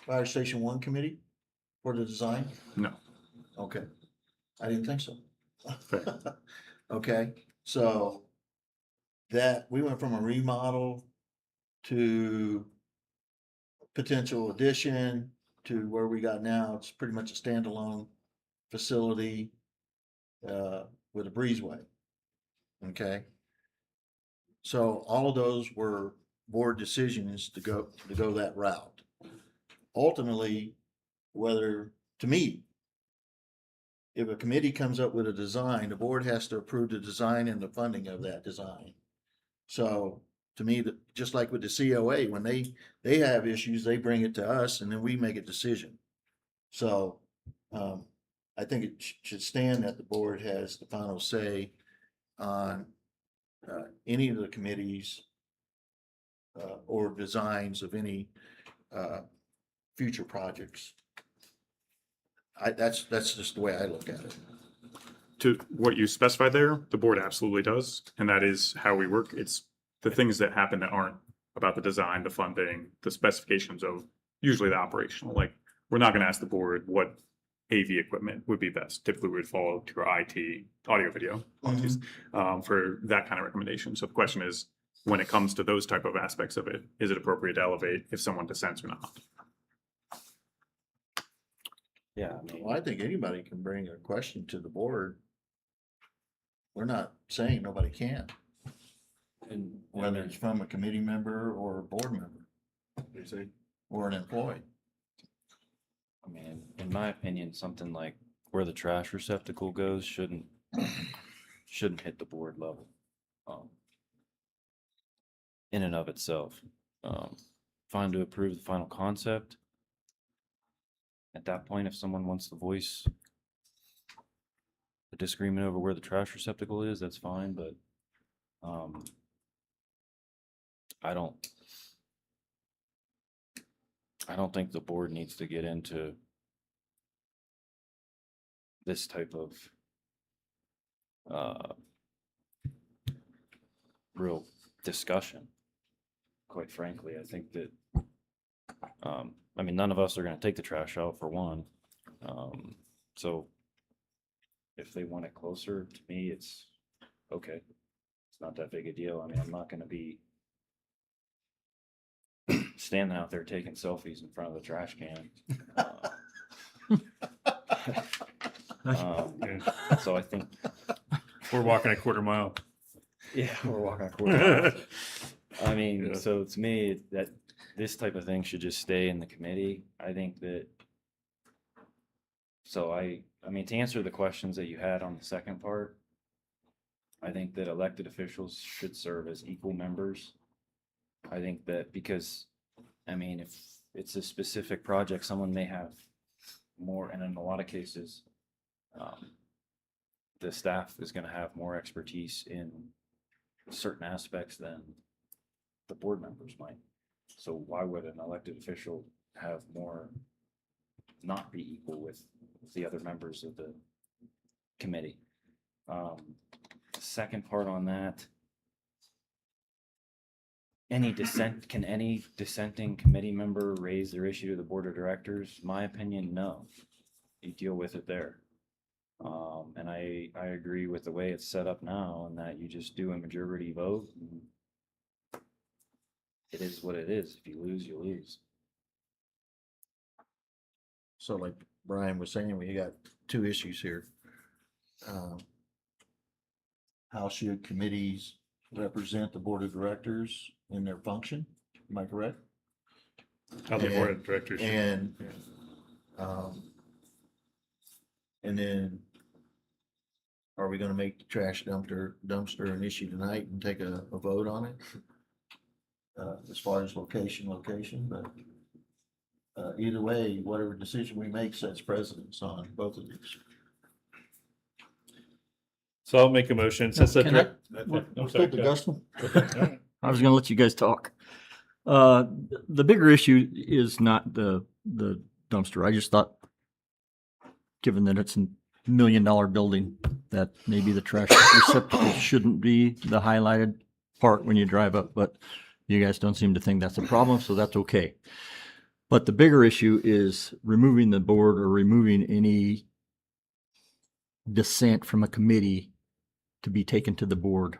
Fire Station 1 committee for the design? No. Okay, I didn't think so. Fair. Okay, so that, we went from a remodel to potential addition to where we got now. It's pretty much a standalone facility with a breezeway. Okay. So all of those were board decisions to go that route. Ultimately, whether, to me, if a committee comes up with a design, the board has to approve the design and the funding of that design. So to me, that just like with the COA, when they have issues, they bring it to us and then we make a decision. So I think it should stand that the board has the final say on any of the committees or designs of any future projects. That's just the way I look at it. To what you specified there, the board absolutely does, and that is how we work. It's the things that happen that aren't about the design, the funding, the specifications of usually the operational. Like, we're not going to ask the board what AV equipment would be best. Typically, we would follow to our IT, audio, video, for that kind of recommendation. So the question is, when it comes to those type of aspects of it, is it appropriate to elevate if someone dissents or not? Yeah, I mean, Well, I think anybody can bring a question to the board. We're not saying nobody can, and whether it's from a committee member or a board member. You see, or an employee. I mean, in my opinion, something like where the trash receptacle goes shouldn't hit the board level. In and of itself, fine to approve the final concept. At that point, if someone wants to voice a disagreement over where the trash receptacle is, that's fine, but I don't think the board needs to get into this type of real discussion. Quite frankly, I think that I mean, none of us are going to take the trash out, for one. So if they want it closer, to me, it's okay. It's not that big a deal. I mean, I'm not going to be standing out there taking selfies in front of the trash can. So I think, We're walking a quarter mile. yeah, we're walking a quarter mile. I mean, Yeah. so to me, that this type of thing should just stay in the committee. I think that, so I mean, to answer the questions that you had on the second part, I think that elected officials should serve as equal members. I think that because, I mean, if it's a specific project, someone may have more, and in a lot of cases, the staff is going to have more expertise in certain aspects than the board members might. So why would an elected official have more not be equal with the other members of the committee. Second part on that. Can any dissenting committee member raise their issue to the board of directors? My opinion, no. You deal with it there. And I agree with the way it's set up now and that you just do a majority vote. And it is what it is. If you lose, you lose. So like Brian was saying, we got two issues here. How should committees represent the board of directors in their function? Am I correct? How the board of directors. should- And, and then are we gonna make the trash dumpster an issue tonight and take a vote on it? As far as location, but either way, whatever decision we make sets precedence on both of these. So I'll make a motion. Since the Can I- I'm sorry, go ahead. I was gonna let you guys talk. The bigger issue is not the dumpster. I just thought, given that it's $1 million building, that maybe the trash receptacle shouldn't be the highlighted part when you drive up, but you guys don't seem to think that's a problem, so that's okay. But the bigger issue is removing the board or removing any dissent from a committee to be taken to the board.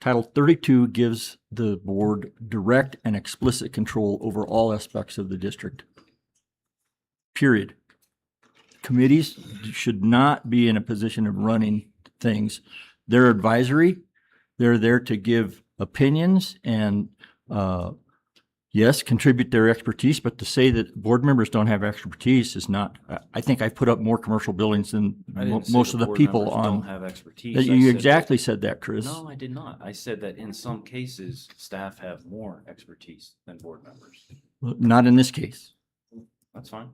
Title 32 gives the board direct and explicit control over all aspects of the district. Period. Committees should not be in a position of running things. They're advisory. They're there to give opinions and, yes, contribute their expertise, but to say that board members don't have expertise is not, I think I've put up more commercial buildings than I didn't say most of the board people members on. Don't have expertise. I You said exactly said that, Chris. No, I did not. I said that in some cases, staff have more expertise than board members. Not in this case. That's fine.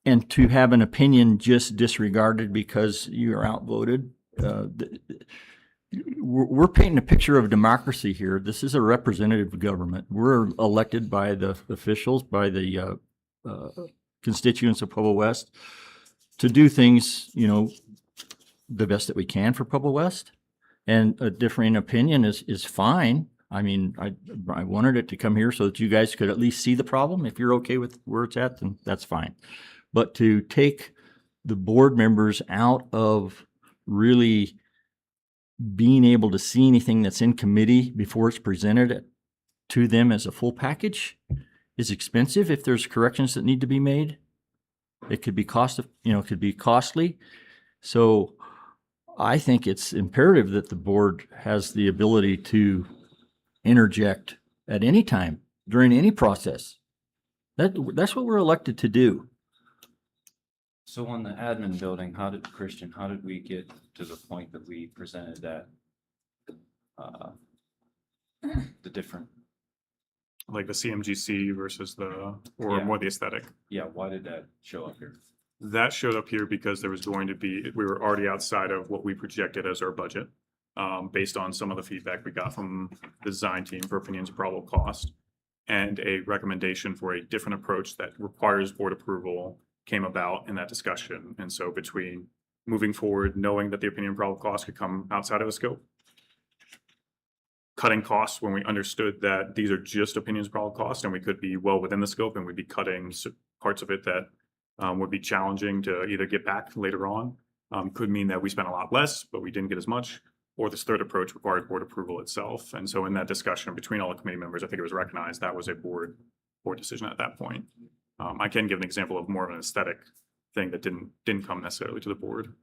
And to have an opinion just disregarded because you are outvoted, we're painting a picture of democracy here. This is a representative government. We're elected by the officials, by the constituents of Pueblo West to do things, the best that we can for Pueblo West. And a differing opinion is fine. I mean, I wanted it to come here so that you guys could at least see the problem. If you're okay with where it's at, then that's fine. But to take the board members out of really being able to see anything that's in committee before it's presented to them as a full package is expensive. If there's corrections that need to be made, it could be could be costly. So I think it's imperative that the board has the ability to interject at any time during any process. That's what we're elected to do. So on the admin building, how did we get to the point that we presented that? The different, Like the CMGC versus or Yeah. more the aesthetic. why did that show up here? That showed up here because there was going to be, we were already outside of what we projected as our budget, based on some of the feedback we got from the design team for opinions of probable cost, and a recommendation for a different approach that requires board approval came about in that discussion. And so between moving forward, knowing that the opinion of probable cost could come outside of the scope, cutting costs when we understood that these are just opinions of probable cost and we could be well within the scope and we'd be cutting parts of it that would be challenging to either get back later on, could mean that we spent a lot less, but we didn't get as much, or this third approach required board approval itself. And so in that discussion between all the committee members, I think it was recognized that was a board decision at that point. I can give an example of more of an aesthetic thing that didn't come necessarily to the board.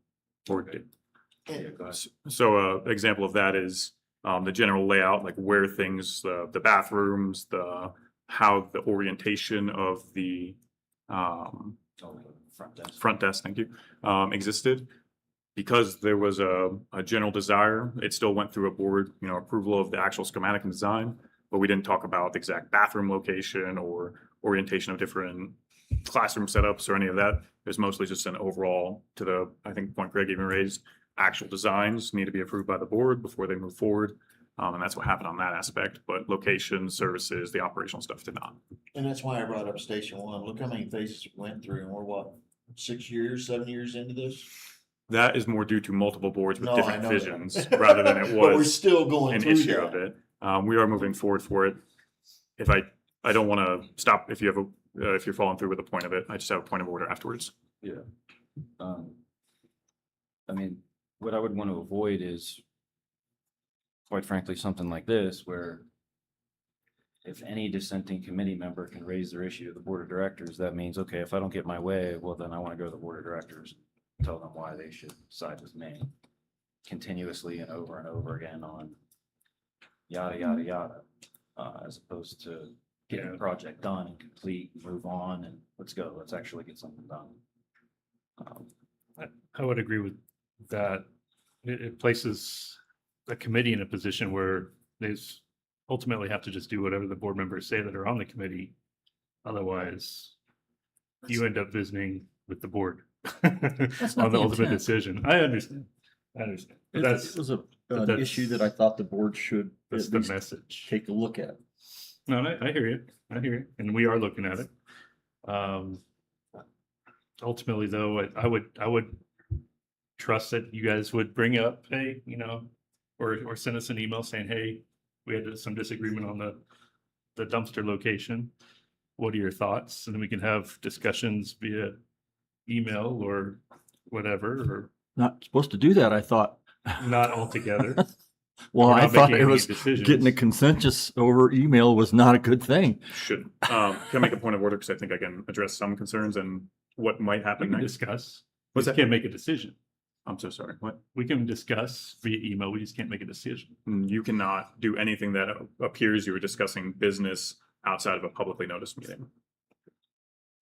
So example of that is the general layout, like where things, the bathrooms, how the orientation of the front desk, thank you, existed. Because there was a general desire, it still went through a board, approval of the actual schematic and design, but we didn't talk about the exact bathroom location or orientation of different classroom setups or any of that. It was mostly just an overall, to the, I think, point Greg even raised, actual designs need to be approved by the board before they move forward. And that's what happened on that aspect, but location, services, the operational stuff did not. And that's why I brought up Station One. Look how many phases we went through and we're what, 6 years, 7 years into this? That is more due to multiple boards with No, I different know that. visions rather than it But we're was still going an through issue of that. it. We are moving forward for it. If I don't want to stop if you have if you're following through with the point of it, I just have a point of order afterwards. I mean, what I would want to avoid is, quite frankly, something like this where if any dissenting committee member can raise their issue to the board of directors, that means, okay, if I don't get my way, well, then I want to go to the board of directors, tell them why they should side with me continuously and over again on yada, yada, yada, as opposed to getting the project done and complete, move on, and let's go, let's actually get something done. I would agree with that. It places a committee in a position where they ultimately have to just do whatever the board members say that are on the committee. Otherwise, you end up visiting with the board on not the the ultimate intent. decision. I understand. But It that's, was an that's- issue that I thought the board should that's at the least message. take a look at. No, I hear you. I hear you. And we are looking at it. Ultimately though, I would trust that you guys would bring up, hey, or send us an email saying, hey, we had some disagreement on the dumpster location. What are your thoughts? And then we can have discussions via email or whatever, or Not supposed to do that, I thought. not altogether. Well, We're I not thought making it any was decisions. getting a consensus over email was not a good thing. Should, can I make a point of order? Because I think I can address some concerns and what might We happen can next. discuss. We What's just that? can't make a decision. I'm so sorry. What? We can discuss via email. We just can't make a decision. You cannot do anything that appears you were discussing business outside of a publicly noticed meeting.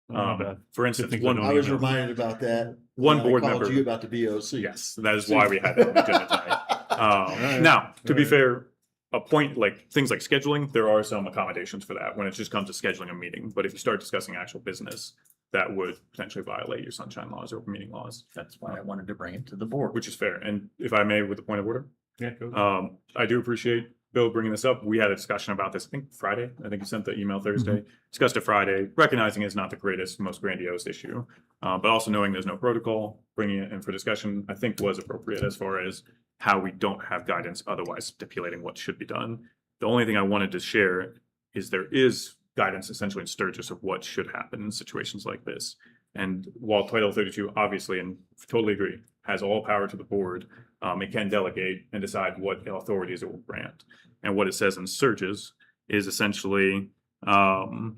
My bad. For instance, things I one, don't I was email. reminded about that. One when I board called member- you about the BOC. yes, that is why we had it on the agenda tonight. Now, to be fair, a point like things like scheduling, there are some accommodations for that when it just comes to scheduling a meeting. But if you start discussing actual business, that would potentially violate your sunshine laws or open meeting laws, That's why I wanted to bring it to the board. which is fair. And if I may, with the point of order, Yeah, go. I do appreciate Bill bringing this up. We had a discussion about this, I think Friday. I think you sent the email Thursday. Discussed it Friday, recognizing it's not the greatest, most grandiose issue. But also knowing there's no protocol, bringing it in for discussion, I think was appropriate as far as how we don't have guidance otherwise stipulating what should be done. The only thing I wanted to share is there is guidance essentially in Sturgis of what should happen in situations like this. And while Title 32 obviously, and totally agree, has all power to the board, it can delegate and decide what authorities it will grant. And what it says in Sturgis is essentially the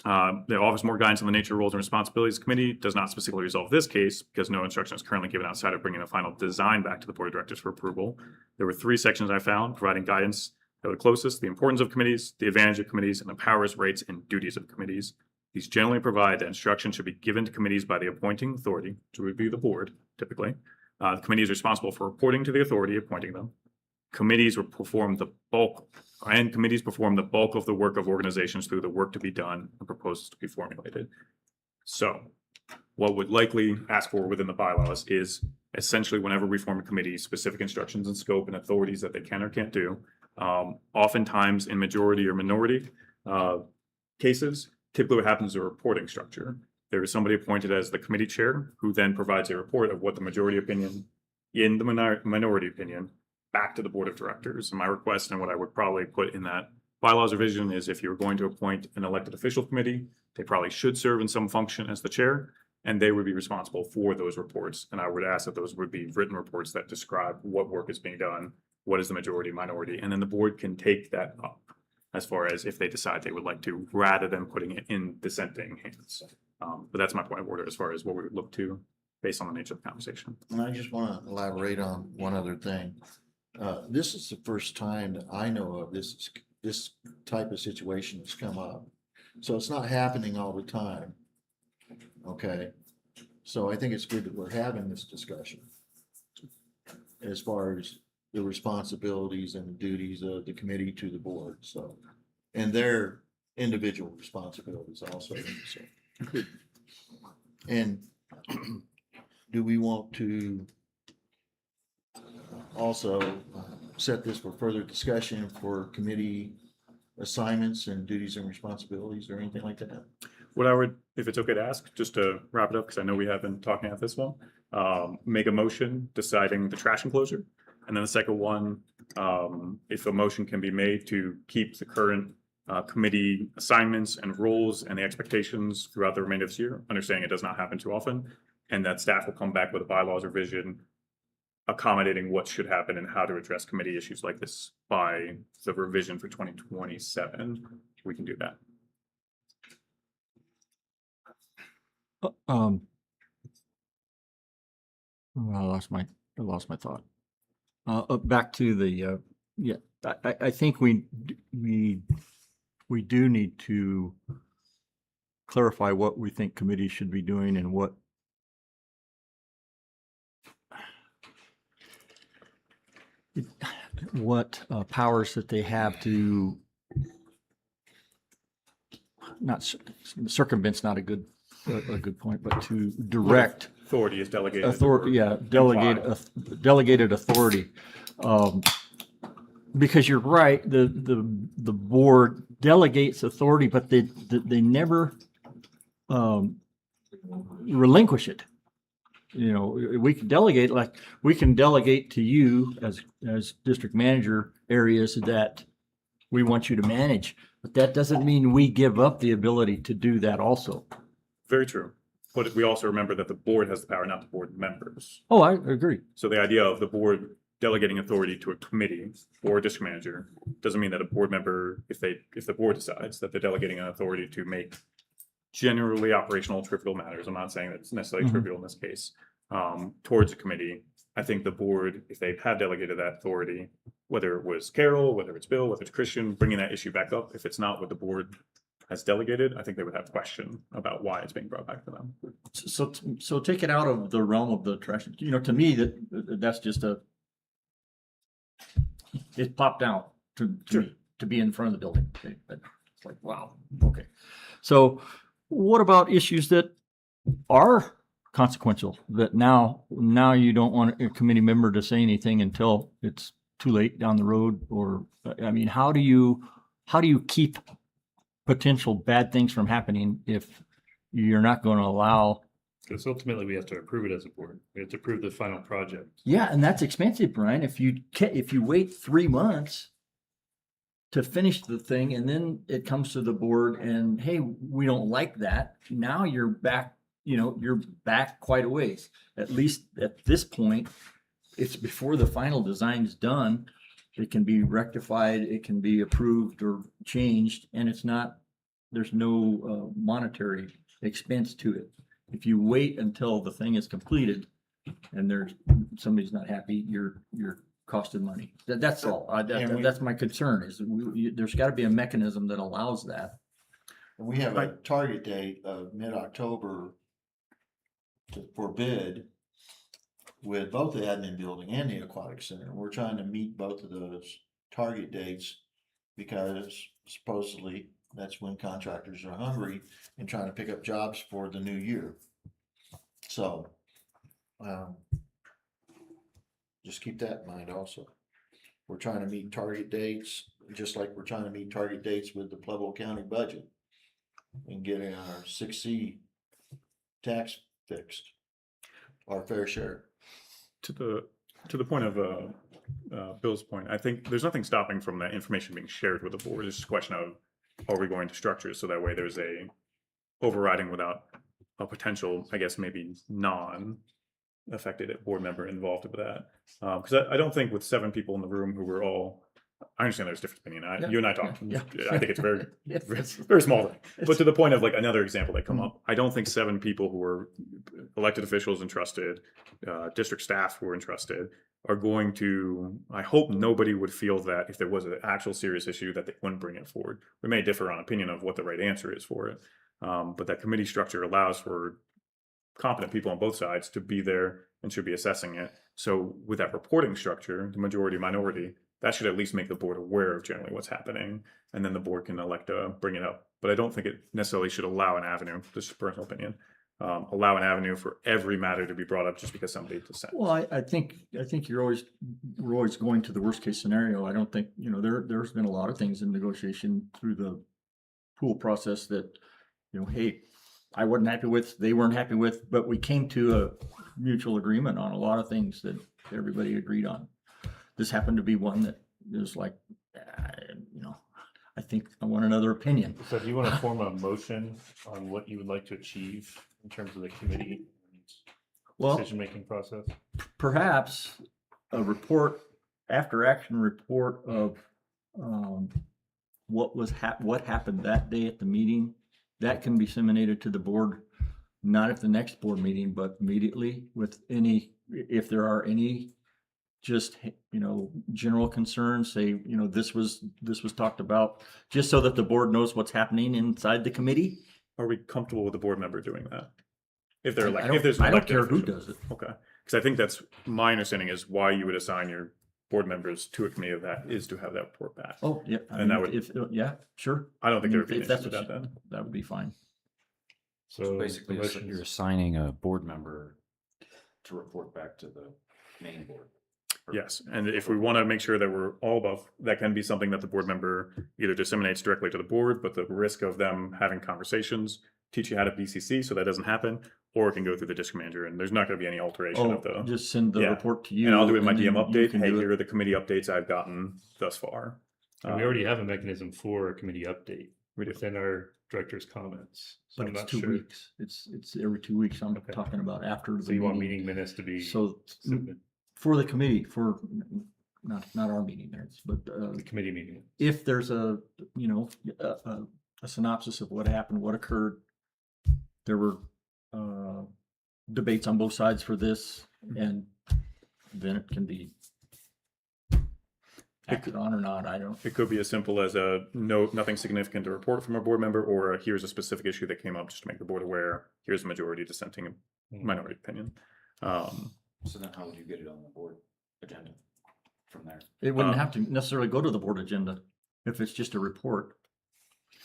Office More Guidance on the Nature, Roles, and Responsibilities Committee does not specifically resolve this case because no instruction is currently given outside of bringing the final design back to the Board of Directors for approval. There were 3 sections I found providing guidance that were closest: the importance of committees, the advantage of committees, and the powers, rates, and duties of committees. These generally provide that instruction should be given to committees by the appointing authority, to review the board typically. The committee is responsible for reporting to the authority appointing them. Committees will perform the bulk, and committees perform the bulk of the work of organizations through the work to be done and proposals to be formulated. So what would likely ask for within the bylaws is essentially whenever we form a committee, specific instructions and scope and authorities that they can or can't do. Oftentimes in majority or minority cases, typically what happens is a reporting structure. There is somebody appointed as the committee chair who then provides a report of what the majority opinion in the minority opinion back to the board of directors. And my request and what I would probably put in that bylaws revision is if you're going to appoint an elected official committee, they probably should serve in some function as the chair, and they would be responsible for those reports. And I would ask that those would be written reports that describe what work is being done, what is the majority, minority, and then the board can take that up as far as if they decide they would like to, rather than putting it in dissenting hands. But that's my point of order as far as what we would look to based on the nature of the conversation. And I just want to elaborate on one other thing. This is the first time that I know of this type of situation that's come up. So it's not happening all the time. Okay, so I think it's good that we're having this discussion as far as the responsibilities and the duties of the committee to the board, so, and their individual responsibilities also, so. And do we want to also set this for further discussion for committee assignments and duties and responsibilities or anything like that? What I would, if it's okay to ask, just to wrap it up, because I know we have been talking at this one, make a motion deciding the trash enclosure. And then the second one, if a motion can be made to keep the current committee assignments and roles and the expectations throughout the remainder of this year, understanding it does not happen too often, and that staff will come back with a bylaws revision accommodating what should happen and how to address committee issues like this by the revision for 2027. We can do that. Oh, I lost my thought. Back to the, yeah, I think we do need to clarify what we think committees should be doing and what powers that they have to not circumvent's not a good point, but to direct Authority is delegated. authority, yeah, delegated authority. Because you're right, the board delegates authority, but they never relinquish it. You know, we can delegate, like we can delegate to you as district manager areas that we want you to manage, but that doesn't mean we give up the ability to do that also. Very true. But we also remember that the board has the power, not the board members. Oh, I agree. So the idea of the board delegating authority to a committee or a district manager doesn't mean that a board member, if the board decides that they're delegating an authority to make generally operational trivial matters, I'm not saying that it's necessarily trivial in this case, towards a committee. I think the board, if they have delegated that authority, whether it was Carol, whether it's Bill, whether it's Christian, bringing that issue back up, if it's not what the board has delegated, I think they would have question about why it's being brought back to them. So take it out of the realm of the trash. You know, to me, that's just it popped out to be in front of the building. Okay, but it's like, wow, okay. So what about issues that are consequential, that now you don't want a committee member to say anything until it's too late down the road? Or, I mean, how do you keep potential bad things from happening if you're not going to allow? Because ultimately we have to approve it as a board. We have to approve the final project. Yeah, and that's expensive, Brian. If you wait 3 months to finish the thing and then it comes to the board and, hey, we don't like that, now you're back, you're back quite a ways. At least at this point, it's before the final design is done. It can be rectified, it can be approved or changed, and there's no monetary expense to it. If you wait until the thing is completed and somebody's not happy, you're costing money. That's all. That's my concern, is there's got to be a mechanism that allows that. And we have a target date of mid-October for bid with both the admin building and the aquatic center. We're trying to meet both of those target dates because supposedly that's when contractors are hungry and trying to pick up jobs for the new year. So, just keep that in mind also. We're trying to meet target dates, just like we're trying to meet target dates with the Pueblo County budget and getting our 6C tax fixed, our fair share. To the point of Bill's point, I think there's nothing stopping from that information being shared with the board. It's just a question of, are we going to structure it so that way there's a overriding without a potential, I guess, maybe non-affected board member involved with that. Because I don't think with 7 people in the room who were all, I understand there's different opinion. You and I talked. Yeah. I think it's very, very small thing. But to the point of like another example that come up, I don't think 7 people who were elected officials entrusted, district staff who were entrusted, are going to, I hope nobody would feel that if there was an actual serious issue that they wouldn't bring it forward. We may differ on opinion of what the right answer is for it. But that committee structure allows for competent people on both sides to be there and should be assessing it. So with that reporting structure, the majority, minority, that should at least make the board aware of generally what's happening. And then the board can elect to bring it up. But I don't think it necessarily should allow an avenue, this is personal opinion, allow an avenue for every matter to be brought up just because somebody dissents. Well, I think we're always going to the worst case scenario. I don't think, there's been a lot of things in negotiation through the pool process that, hey, I wasn't happy with, they weren't happy with, but we came to a mutual agreement on a lot of things that everybody agreed on. This happened to be one that is like, I think I want another opinion. So do you want to form a motion on what you would like to achieve in terms of the committee Well, decision-making process? perhaps a report, after action report of what happened that day at the meeting, that can be disseminated to the board, not at the next board meeting, but immediately with if there are any just, general concerns, say, this was talked about, just so that the board knows what's happening inside the committee. Are we comfortable with the board member doing that? If they're like, I if there's an don't elected care who official. does it. Okay, because I think that's my understanding is why you would assign your board members to a committee of that is to have that report back. Oh, yeah. And that would- Yeah, sure. I don't think there would be an If issue that's with what that then. that would be fine. So basically, the motion you're is- assigning a board member to report back to the main board. Yes, and if we want to make sure that we're all above, that can be something that the board member either disseminates directly to the board, but the risk of them having conversations, teach you how to BCC so that doesn't happen, or it can go through the district manager and there's not going to be any alteration of the. Just send the Yeah. report to you. And I'll do it in my and DM then you update. can Hey, do it. here are the committee updates I've gotten thus far. And we already have a mechanism for a committee update We do. within our director's comments. So But I'm it's not 2 sure. weeks. It's every 2 weeks. I'm Okay. talking about after the So you want meeting. meeting minutes to be So submitted, for the committee, not our meeting minutes, but the committee meeting. if there's a synopsis of what happened, what occurred, there were debates on both sides for this, and then it can be acted on or not. I don't. It could be as simple as a nothing significant to report from a board member, or here's a specific issue that came up just to make the board aware. Here's a majority dissenting minority opinion. So then how would you get it on the board agenda from there? It wouldn't have to necessarily go to the board agenda if it's just a report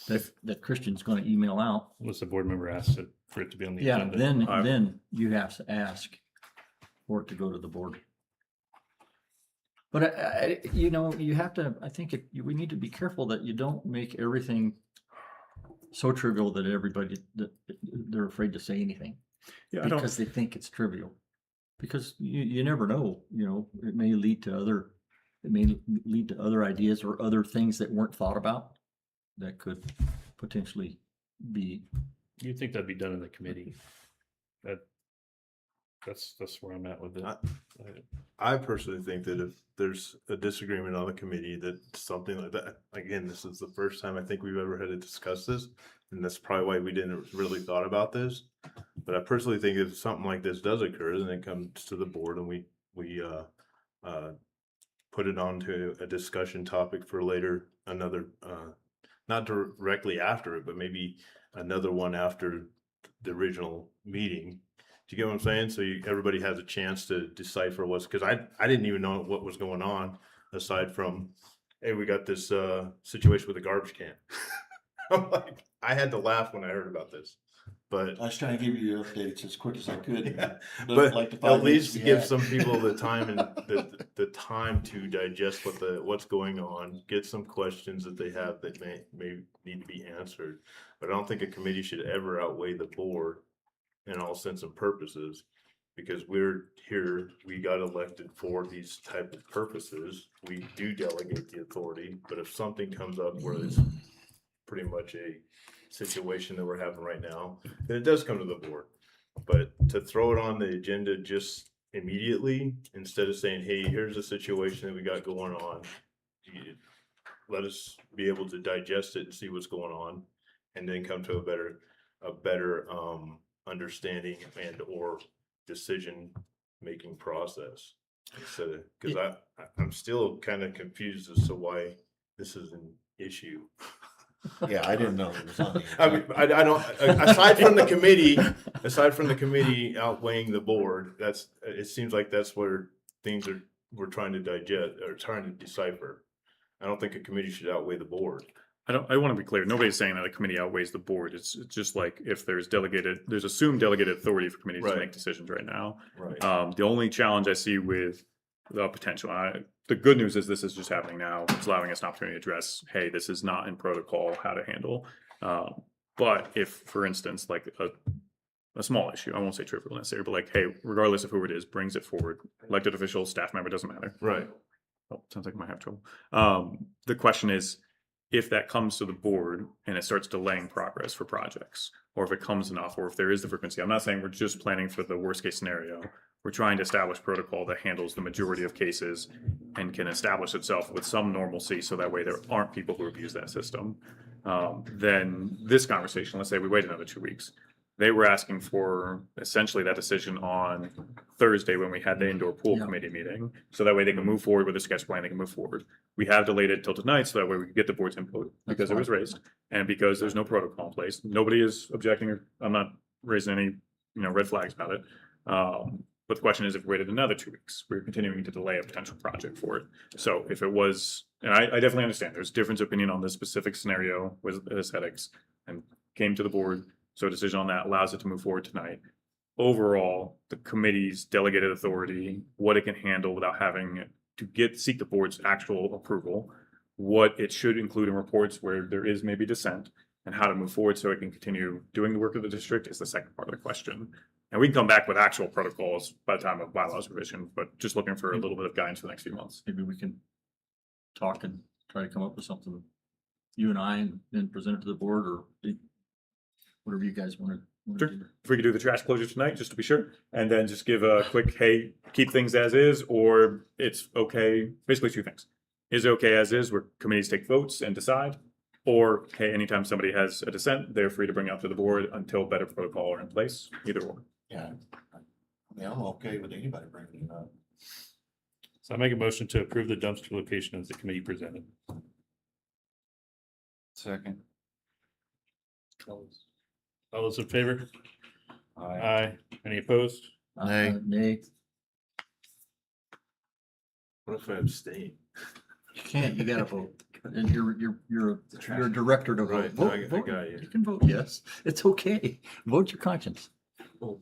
that Christian's going to email out. Unless the board member asks it for it to be on the Yeah, agenda. then you have to ask for it to go to the board. But you have to, I think we need to be careful that you don't make everything so trivial that that they're afraid to say anything Yeah, I don't. because they think it's trivial. Because you never know, it may lead to other ideas or other things that weren't thought about that could potentially be. You'd think that'd be done in the committee. That's where I'm at with it. I personally think that if there's a disagreement on the committee, that something like that, again, this is the first time I think we've ever had to discuss this. And that's probably why we didn't really thought about this. But I personally think if something like this does occur, then it comes to the board and we put it onto a discussion topic for later, another, not directly after it, but maybe another one after the original meeting. Do you get what I'm saying? So everybody has a chance to decipher because I didn't even know what was going on aside from, hey, we got this situation with the garbage can. I'm like, I had to laugh when I heard about this, but I was trying to give you the updates as quick as I could. yeah, But but like the at 5 minutes least we give had. some people the time and the time to digest what's going on, get some questions that they have that may need to be answered. But I don't think a committee should ever outweigh the board in all sense and purposes, because we're here, we got elected for these type of purposes. We do delegate the authority, but if something comes up where it's pretty much a situation that we're having right now, then it does come to the board. But to throw it on the agenda just immediately, instead of saying, hey, here's a situation that we got going on, let us be able to digest it and see what's going on, and then come to a better understanding and or decision making process. Instead of, because I'm still kind of confused as to why this is an issue. Yeah, I didn't know it was on the I mean, I don't, aside from the committee outweighing the board, it seems like that's where we're trying to digest or trying to decipher. I don't think a committee should outweigh the board. I want to be clear. Nobody's saying that a committee outweighs the board. It's just like if there's assumed delegated authority for committees to Right. make decisions right now. Right. The only challenge I see with the potential, the good news is this is just happening now. It's allowing us an opportunity to address, hey, this is not in protocol, how to handle. But if, for instance, like a small issue, I won't say trivial necessarily, but like, hey, regardless of who it is, brings it forward, elected official, staff member, doesn't matter. Right. Oh, sounds like I might have trouble. The question is, if that comes to the board and it starts delaying progress for projects, or if it comes enough, or if there is the frequency, I'm not saying we're just planning for the worst case scenario. We're trying to establish protocol that handles the majority of cases and can establish itself with some normalcy, so that way there aren't people who abuse that system. Then this conversation, let's say we wait another 2 weeks. They were asking for essentially that decision on Thursday when we had the indoor pool Yeah. committee meeting. So that way they can move forward with the sketch plan, they can move forward. We have delayed it till tonight so that way we can get the board's input because it was raised. And because there's no protocol in place, nobody is objecting, or I'm not raising any, red flags about it. But the question is, if we waited another 2 weeks, we're continuing to delay a potential project for it. So if it was, and I definitely understand, there's difference of opinion on this specific scenario with aesthetics, and came to the board. So a decision on that allows it to move forward tonight. Overall, the committee's delegated authority, what it can handle without having to seek the board's actual approval, what it should include in reports where there is maybe dissent, and how to move forward so it can continue doing the work of the district is the second part of the question. And we can come back with actual protocols by the time of bylaws revision, but just looking for a little bit of guidance for the next few months. Maybe we can talk and try to come up with something, you and I, and present it to the board, or whatever you guys want to Sure. do. If we could do the trash closure tonight, just to be sure, and then just give a quick, hey, keep things as is, or it's okay, basically two things. Is it okay as is, where committees take votes and decide? Or, hey, anytime somebody has a dissent, they're free to bring it up to the board until better protocol are in place, either or. Yeah. I mean, I'm okay with anybody bringing it up. So I make a motion to approve the dumpster location as the committee presented. Second. All those in favor? Aye. Aye. Any opposed? Nay. Nay. What if I abstain? You can't, you gotta vote. And you're a director to vote. Right, Vote, I vote. got you. You can vote yes. It's okay. Vote your conscience. The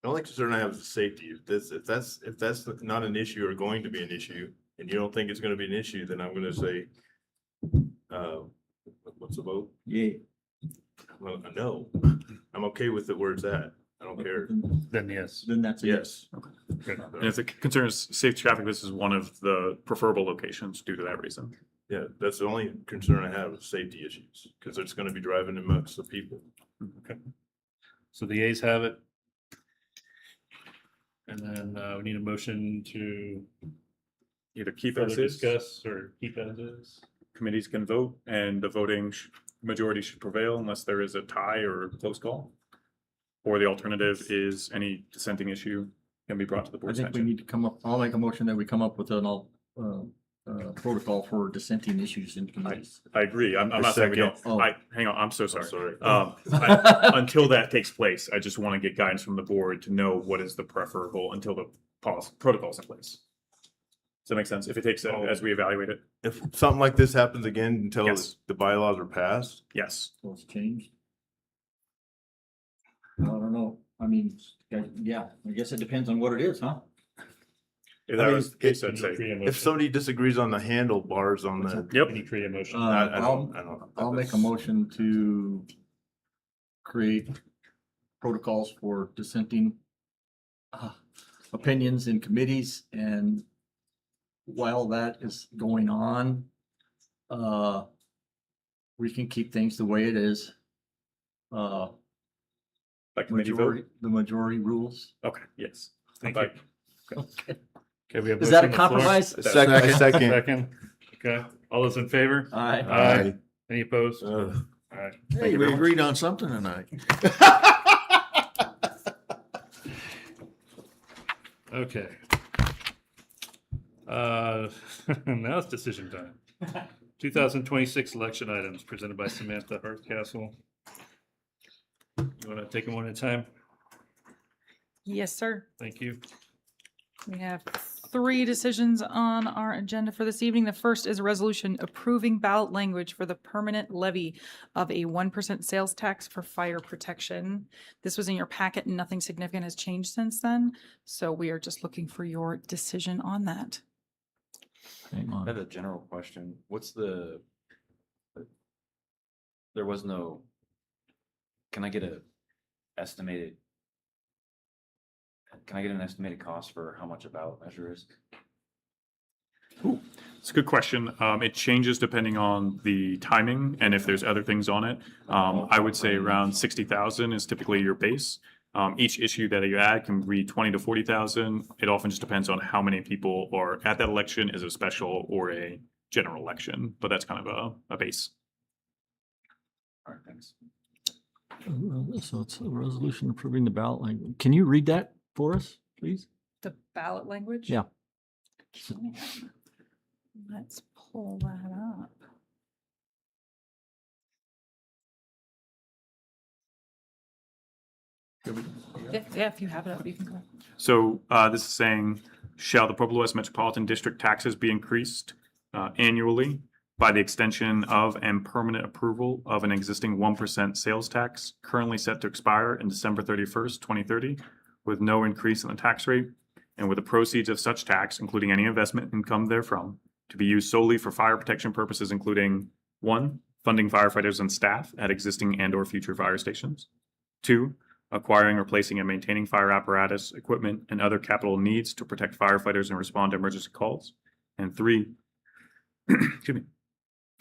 only concern I have is the safety. If that's not an issue or going to be an issue, and you don't think it's gonna be an issue, then I'm gonna say, what's the vote? Yay. Well, no, I'm okay with it where it's at. I don't care. Then yes. Then that's a yes. Yes. Good. And if the concern is safe traffic, this is one of the preferable locations due to that reason. Yeah, that's the only concern I have is safety issues, because it's gonna be driving amongst the people. Okay. So the A's have it. And then we need a motion to Either keep further as is, discuss or keep as is. committees can vote, and the voting majority should prevail unless there is a tie or a close call. Or the alternative is any dissenting issue can be brought to the I board's think we attention. need to come up, I'll make a motion that we come up with an protocol for dissenting issues in committees. I agree. I'm A not saying we don't. second. Oh. Hang on, I'm so sorry. Sorry. Until that takes place, I just want to get guidance from the board to know what is the preferable until the protocol's in place. Does that make sense? If it takes, as we evaluate it, If something like this happens again until Yes. the bylaws are passed, yes. So it's changed. I don't know. I mean, yeah, I guess it depends on what it is, huh? If I that mean, was the case, I'd say, if somebody disagrees on the handlebars on the, yep. Can you create a motion? I don't. I'll make a motion to create protocols for dissenting opinions in committees, and while that is going on, we can keep things the way it is. Like committee vote. The majority rules. Okay, yes. Thank you. Okay. Okay, we have. Is that a motion on the floor. compromise? Second. Second. Okay, all those in favor? Aye. Aye. Any opposed? Ugh. All right. Hey, we agreed on something tonight. Okay. Now it's decision time. 2026 election items presented by Samantha Hardcastle. You want to take them one at a time? Yes, sir. Thank you. We have three decisions on our agenda for this evening. The first is a resolution approving ballot language for the permanent levy of a 1% sales tax for fire protection. This was in your packet and nothing significant has changed since then. So we are just looking for your decision on that. Hang I have on. a general question. What's there was no, can I get an estimated cost for how much a ballot measure is? It's a good question. It changes depending on the timing and if there's other things on it. I would say around 60,000 is typically your base. Each issue that you add can be 20 to 40,000. It often just depends on how many people are at that election, is a special or a general election, but that's kind of a base. All right, thanks. So it's a resolution approving the ballot language. Can you read that for us, please? The ballot language? Yeah. Let's pull that up. Yeah, if you have it up, you can go. So this is saying, shall the Pueblo West Metropolitan District taxes be increased annually by the extension of and permanent approval of an existing 1% sales tax currently set to expire in December 31st, 2030, with no increase in the tax rate, and with the proceeds of such tax, including any investment income therefrom, to be used solely for fire protection purposes, including 1, funding firefighters and staff at existing and/or future fire stations; 2, acquiring, replacing, and maintaining fire apparatus, equipment, and other capital needs to protect firefighters and respond to emergency calls; and 3, excuse me,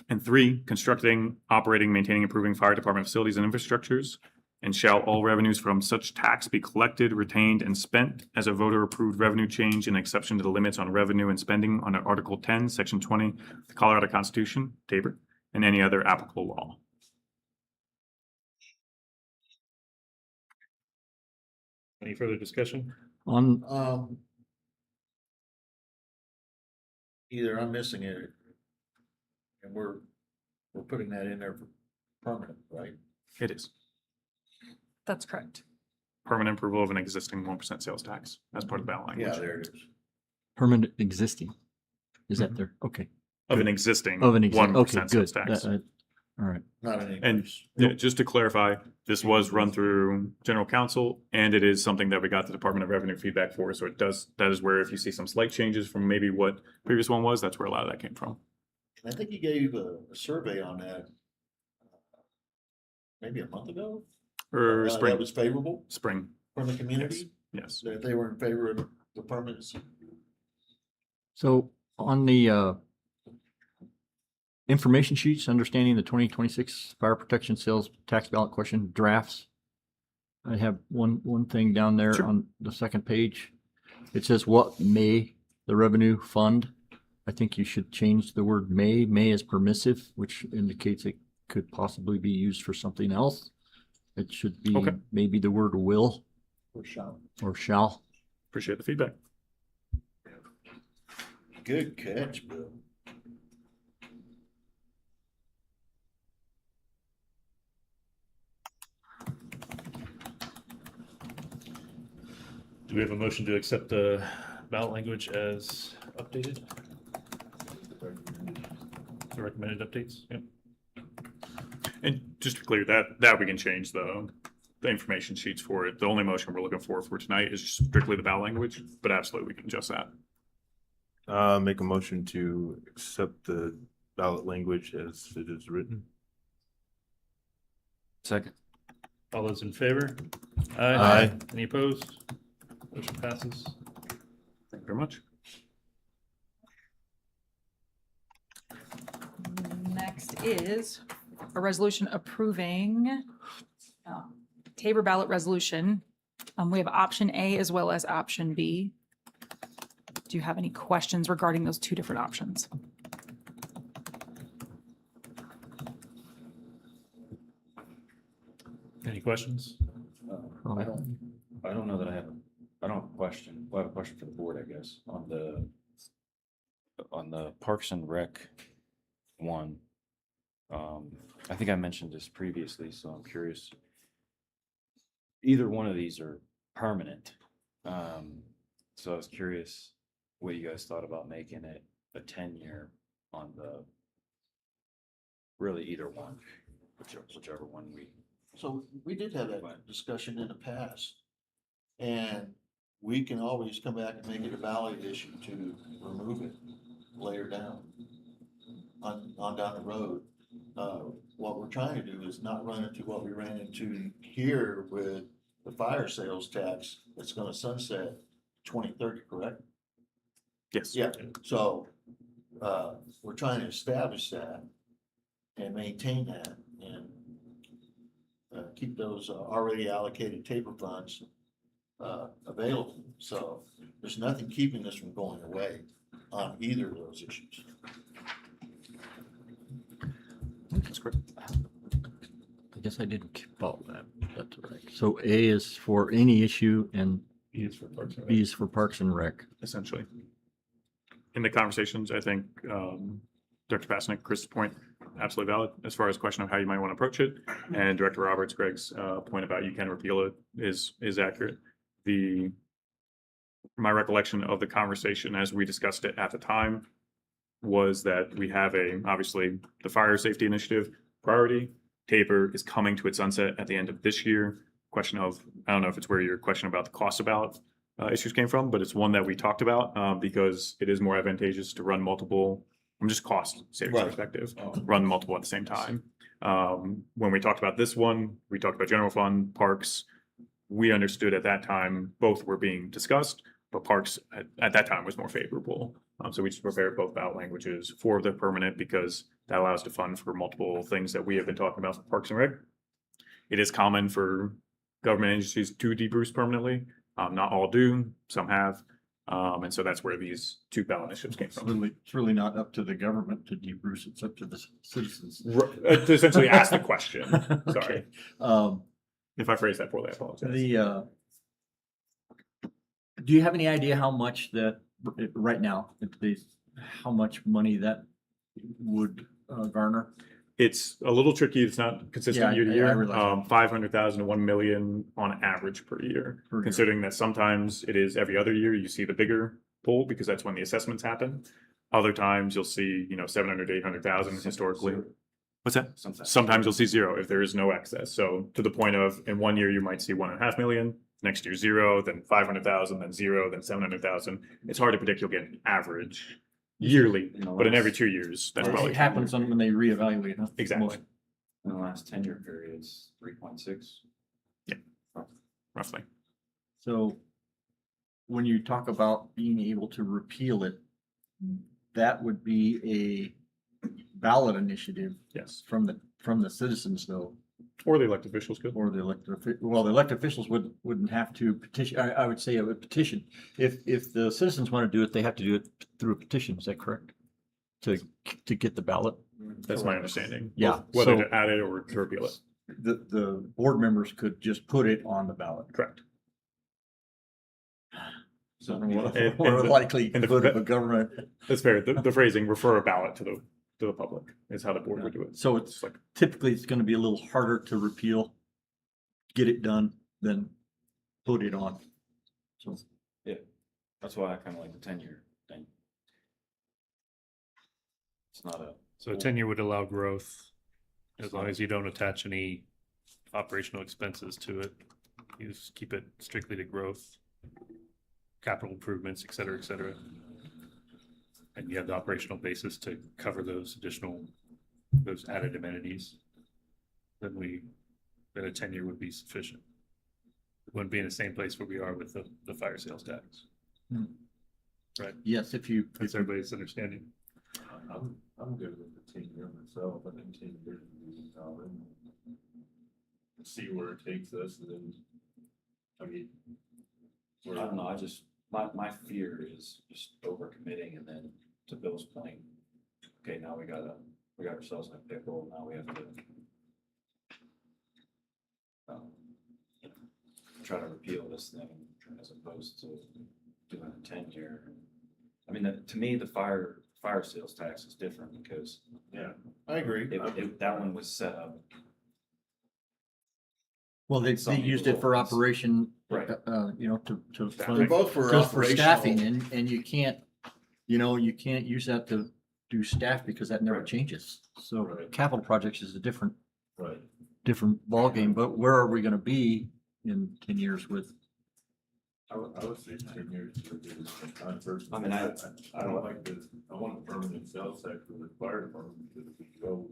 and 3, constructing, operating, maintaining, improving fire department facilities and infrastructures. And shall all revenues from such tax be collected, retained, and spent as a voter-approved revenue change in exception to the limits on revenue and spending under Article 10, Section 20, of the Colorado Constitution, Tabor, and any other applicable law. Any further discussion? On, Either I'm missing it, and we're putting that in there for permanent, right? It is That's correct. permanent approval of an existing 1% sales tax as part of the ballot language. Yeah, there it is. permanent existing. Is that Mhm. there? Okay. Of an existing Of an existing, 1% okay, sales good. tax. All right. Not an And increase. just to clarify, this was run through general counsel, and it is something that we got the Department of Revenue feedback for. So that is where if you see some slight changes from maybe what previous one was, that's where a lot of that came from. And I think you gave a survey on that maybe a month ago. Or That spring, was favorable spring, from the community, yes. that they were in favor of the permanency. So on the information sheets, understanding the 2026 fire protection sales tax ballot question drafts, I have one thing down there Sure. on the second page. It says, what may the revenue fund? I think you should change the word may. May is permissive, which indicates it could possibly be used for something else. It should be Okay. maybe the word will For sure. or shall. Appreciate the feedback. Good catch, Bill. Do we have a motion to accept the ballot language as updated? The recommended updates? Yep. And just to be clear, that we can change the information sheets for it. The only motion we're looking for tonight is strictly the ballot language, but absolutely we can adjust that. Make a motion to accept the ballot language as it is written. Second. All those in favor? Aye. Any opposed? Motion passes. Thank you very much. Next is a resolution approving Tabor ballot resolution. We have option A as well as option B. Do you have any questions regarding those two different options? Any questions? I don't know that I don't have a question. Well, I have a question for the board, I guess, on the Parks and Rec one. I think I mentioned this previously, so I'm curious. Either one of these are permanent. So I was curious what you guys thought about making it a 10-year on the, really either one, whichever one we. So we did have that discussion in the past. And we can always come back and make it a ballot issue to remove it later down. On down the road. What we're trying to do is not run into what we ran into here with the fire sales tax that's gonna sunset 2030, correct? Yes. Yeah, so, we're trying to establish that and maintain that and keep those already allocated taper funds available. So there's nothing keeping us from going away on either of those issues. That's correct. I guess I didn't follow that. That's all right. So A is for any issue and B is for Parks and Rec. B is for Parks and Rec. Essentially. In the conversations, I think, Director Pasnick, Chris' point, absolutely valid as far as question of how you might want to approach it. And Director Roberts, Greg's point about you can repeal it is accurate. My recollection of the conversation as we discussed it at the time was that we have obviously the fire safety initiative priority. Taper is coming to its sunset at the end of this year. Question of, I don't know if it's where your question about the cost of ballot issues came from, but it's one that we talked about because it is more advantageous to run multiple, from just cost savings Right. perspective, run multiple at the same time. When we talked about this one, we talked about general fund, parks. We understood at that time, both were being discussed, but parks at that time was more favorable. So we just prepared both ballot languages for the permanent because that allows to fund for multiple things that we have been talking about for Parks and Rec. It is common for government agencies to debruce permanently. Not all do, some have. And so that's where these two ballot initiatives came from. It's really not up to the government to debruce, it's up to the citizens. To essentially ask the question. Sorry. Okay. If I phrased that poorly, I apologize. Do you have any idea how much that, right now, how much money that would garner? It's a little tricky. It's not consistent Yeah, year to I year. realize 500,000 to 1 million on average per year. Per year. Considering that sometimes it is every other year, you see the bigger pool because that's when the assessments happen. Other times you'll see, 700 to 800,000 historically. What's that? Sometimes you'll see zero if there is no excess. So to the point of in one year, you might see 1.5 million, next year zero, then 500,000, then zero, then 700,000. It's hard to predict you'll get an average yearly, but in every 2 years, that's probably. It happens when they reevaluate, huh? Exactly. In the last 10-year period, it's 3.6. Roughly. So when you talk about being able to repeal it, that would be a ballot initiative Yes. from the citizens though, Or the elected officials could. or the the elected officials wouldn't have to petition. I would say it would petition. If the citizens want to do it, they have to do it through a petition. Is that correct? To get the ballot? That's my understanding. Yeah, Whether so- to add it or to repeal it. The board members could just put it on the ballot. Correct. So And- more and the- likely and the- vote of a government. That's fair. The phrasing, refer a ballot to the public is how the board would do it. So it's like, typically it's going to be a little harder to repeal, get it done, than put it on. So That's why I kind of like the 10-year thing. It's not a. So a 10-year would allow growth as long as you don't attach any operational expenses to it. You just keep it strictly to growth, capital improvements, et cetera, et cetera. And you have the operational basis to cover those added amenities. Then a 10-year would be sufficient. It wouldn't be in the same place where we are with the fire sales tax. Right? yes, if you That's everybody's understanding. I'm good with the 10-year myself. I think 10 years would be solid. See where it takes us and then, I mean. I don't know, my fear is just overcommitting and then to Bill's point, okay, now we got ourselves in a pickle, now we have to try to repeal this thing as opposed to doing a 10-year. I mean, to me, the fire sales tax is different because I agree. that one was set up. well, they Some used it for people's- operation, Right. To They're fund, both for just for staffing, operational. and you can't you can't use that to do staff because that never changes. So Right. capital projects is a different Right. ballgame, but where are we gonna be in 10 years with? I would say 10 years. I'm first. I mean, I don't like this. I want a permanent sales tax for the fire department because if we go,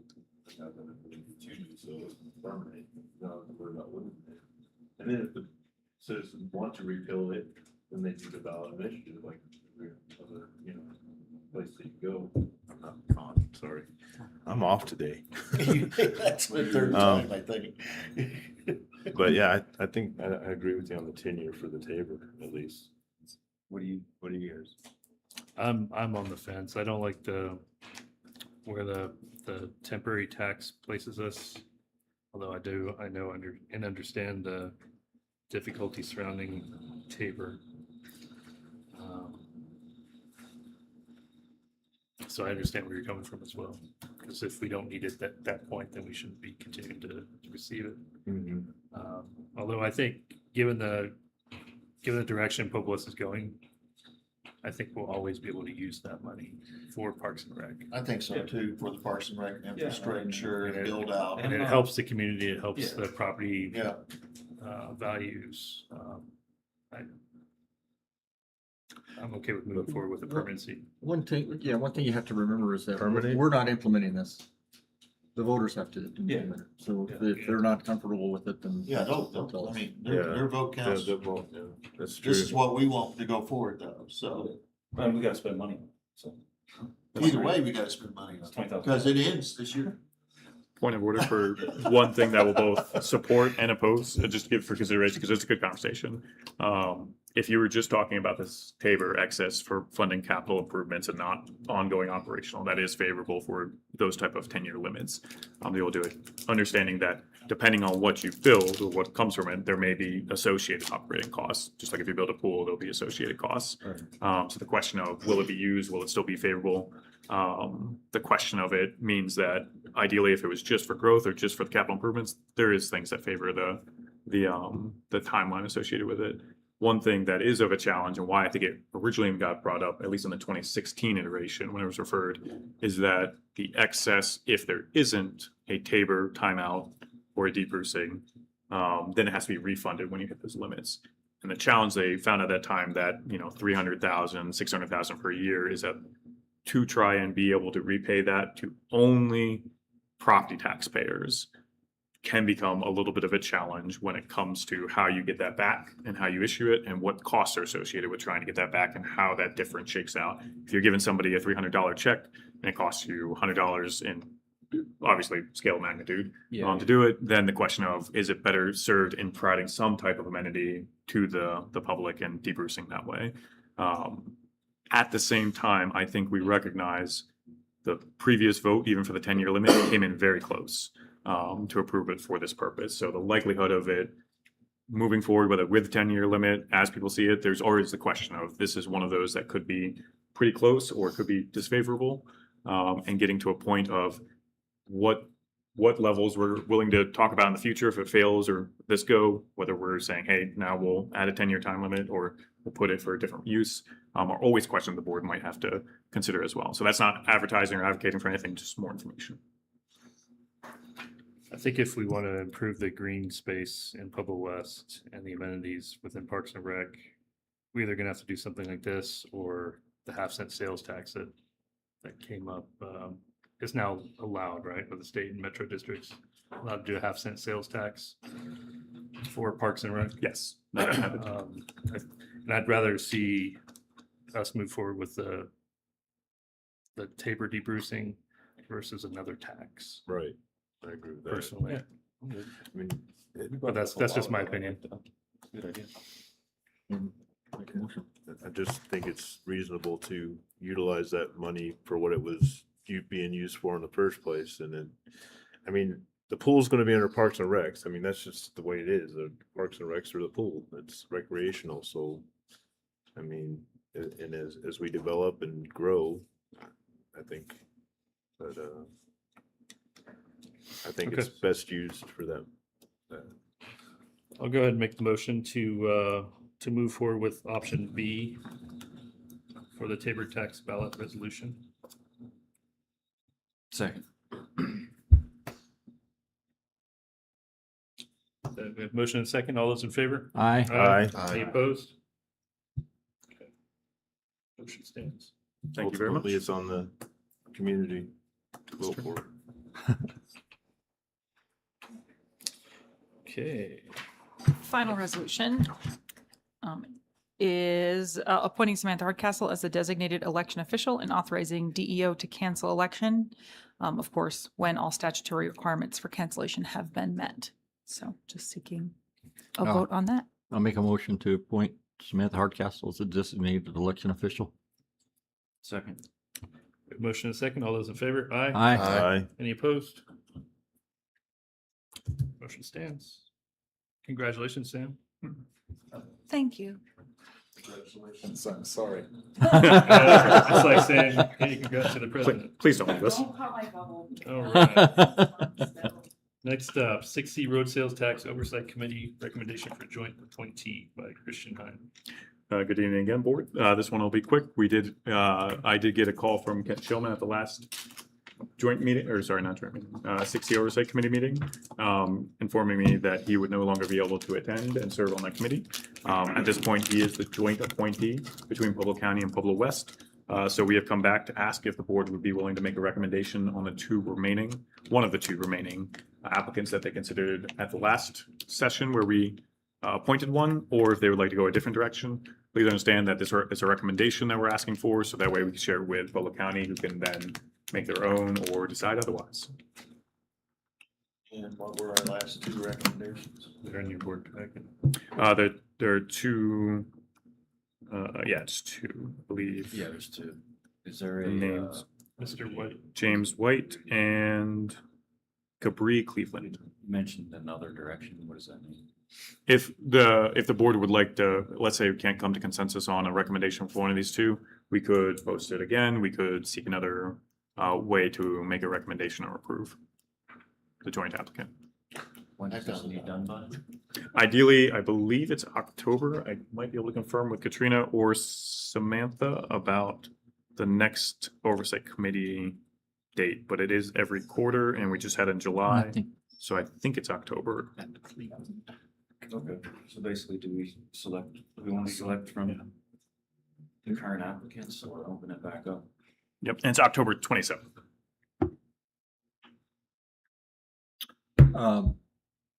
it's not gonna be two, so it's permanent. We're not limiting it. And then if the citizens want to repeal it, then they do the ballot initiative like every other, place they go. I'm not on, sorry. I'm off today. That's the third time, I think. But yeah, I think I agree with you on the 10-year for the Tabor, at least. What do you guys? I'm on the fence. I don't like where the temporary tax places us. Although I know and understand the difficulty surrounding Tabor. So I understand where you're coming from as well. Because if we don't need it at that point, then we shouldn't be continuing to receive it. Although I think given the direction Pobla's is going, I think we'll always be able to use that money for Parks and Rec. I think so too, for the Parks and Rec infrastructure and build out. And it helps the community, it helps the property Yeah, values. I'm okay with moving forward with the permanency. One thing you have to remember is that Permanent? we're not implementing this. The voters have to implement it. So if they're not comfortable with it, then. yeah, they'll they'll, tell I us. mean, their vote counts. That's true. This is what we want to go forward though, so And we gotta spend money, so. either way, we gotta spend money on it, $20,000. because it ends this year. Point of order for one thing that will both support and oppose, just to give for consideration, because it's a good conversation. If you were just talking about this Tabor excess for funding capital improvements and not ongoing operational, that is favorable for those type of 10-year limits. They will do it, understanding that depending on what you build or what comes from it, there may be associated operating costs. Just like if you build a pool, there'll be associated costs. So the question of will it be used, will it still be favorable? The question of it means that ideally, if it was just for growth or just for the capital improvements, there is things that favor the timeline associated with it. One thing that is of a challenge and why I think it originally got brought up, at least in the 2016 iteration when it was referred, is that the excess, if there isn't a Tabor timeout or a debrucing, then it has to be refunded when you hit those limits. And the challenge they found at that time that, 300,000, 600,000 per year is that to try and be able to repay that to only property taxpayers can become a little bit of a challenge when it comes to how you get that back and how you issue it and what costs are associated with trying to get that back and how that difference shakes out. If you're giving somebody a $300 check and it costs you $100 in obviously scale of magnitude to do it, then the question of is it better served in providing some type of amenity to the public and debrucing that way. At the same time, I think we recognize the previous vote, even for the 10-year limit, came in very close to approve it for this purpose. So the likelihood of it moving forward, whether with the 10-year limit, as people see it, there's always the question of this is one of those that could be pretty close or it could be disfavorable, and getting to a point of what levels we're willing to talk about in the future if it fails or this go, whether we're saying, hey, now we'll add a 10-year time limit or we'll put it for a different use, are always questions the board might have to consider as well. So that's not advertising or advocating for anything, just more information. I think if we want to improve the green space in Pueblo West and the amenities within Parks and Rec, we're either gonna have to do something like this or the half-cent sales tax that came up, is now allowed, right, with the state and metro districts, allowed to do a half-cent sales tax for Parks and Rec. Yes. And I'd rather see us move forward with the Tabor debrucing versus another tax, Right. I agree with that. personally. I mean, But that's just my opinion. Good idea. I just think it's reasonable to utilize that money for what it was being used for in the first place. And then, I mean, the pool's gonna be under Parks and Recs. I mean, that's just the way it is. The Parks and Recs are the pool. It's recreational, so. I mean, and as we develop and grow, I think that, I think it's best used for them. I'll go ahead and make the motion to move forward with option B for the Tabor tax ballot resolution. Second. We have motion and second. All those in favor? Aye. Aye. Any opposed? Okay. Motion stands. Thank you very much. Ultimately, it's on the community to vote for it. Okay. Final resolution is appointing Samantha Hardcastle as the designated election official and authorizing DEO to cancel election. Of course, when all statutory requirements for cancellation have been met. So just seeking a Oh. vote on that. I'll make a motion to appoint Samantha Hardcastle as the designated election official. Second. We have motion and second. All those in favor? Aye. Aye. Aye. Any opposed? Motion stands. Congratulations, Sam. Thank you. Congratulations, I'm sorry. It's like saying, hey, congrats to the president. Please don't leave us. All right. Next up, 6C Road Sales Tax Oversight Committee recommendation for joint appointee by Christian Hine. Good evening again, board. This one will be quick. I did get a call from Kent Shillman at the last joint meeting, or sorry, not joint meeting, 6C Oversight Committee meeting, informing me that he would no longer be able to attend and serve on that committee. At this point, he is the joint appointee between Pueblo County and Pueblo West. So we have come back to ask if the board would be willing to make a recommendation on one of the two remaining applicants that they considered at the last session where we appointed one, or if they would like to go a different direction. Please understand that this is a recommendation that we're asking for, so that way we can share it with Pueblo County, who can then make their own or decide otherwise. And what were our last two recommendations? They're in your board packet. There are two, it's two, I believe. Yeah, there's two. Is there a, Names. Mr. White. James White and Cabri Cleveland. you mentioned another direction. What does that mean? If the board would like to, let's say we can't come to consensus on a recommendation for one of these two, we could post it again. We could seek another way to make a recommendation or approve the joint applicant. When does this need done by? Ideally, I believe it's October. I might be able to confirm with Katrina or Samantha about the next oversight committee date, but it is every quarter and we just had it in July. So I think it's October. Okay, so basically do we want to select from the current applicants or open it back up? Yep, and it's October 27th.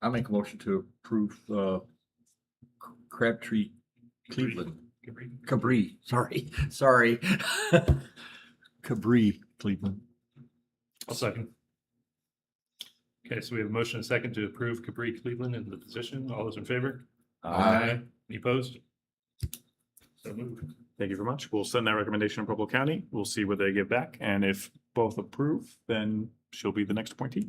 I make a motion to approve Crabtree Cleveland. Cabri, sorry. Cabri Cleveland. I'll second. Okay, so we have a motion and a second to approve Cabri Cleveland in the position. All those in favor? Any opposed? So moved. Thank you very much. We'll send that recommendation to Pueblo County. We'll see what they give back. And if both approve, then she'll be the next appointee.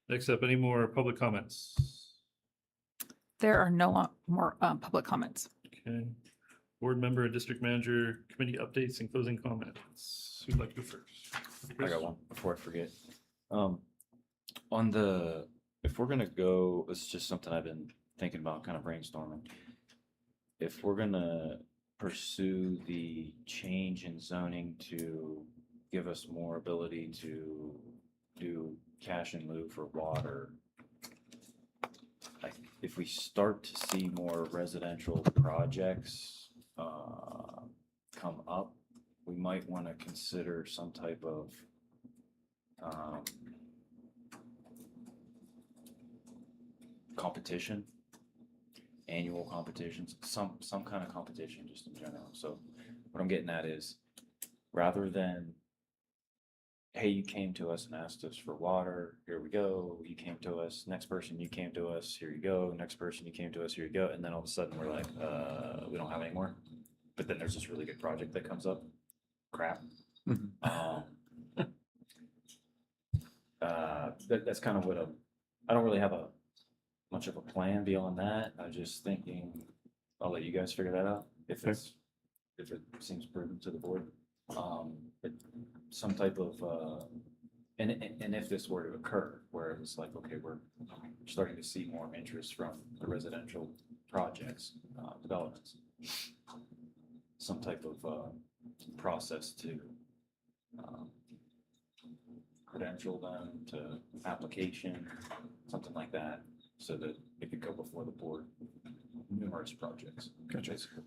Next up, any more public comments? There are no more public comments. Okay. Board member and district manager committee updates and closing comments. Who'd like to go first? I got one before I forget. If we're gonna go, it's just something I've been thinking about, kind of brainstorming. If we're gonna pursue the change in zoning to give us more ability to do cash in lieu for water, if we start to see more residential projects come up, we might want to consider some type of competition, annual competitions, some kind of competition just in general. So what I'm getting at is, rather than, hey, you came to us and asked us for water, here we go, you came to us, next person, you came to us, here you go, next person, you came to us, here you go, and then all of a sudden we're like, we don't have any more. But then there's this really good project that comes up. Crap. That's kind of what I don't really have much of a plan beyond that. I'm just thinking, I'll let you guys figure that out if it seems prudent to the board. But some type of and if this were to occur, where it was like, okay, we're starting to see more interest from the residential projects, developments. some type of, process to, credential them to application, something like that, so that it could go before the board. Numerous projects. Gotcha. Basically.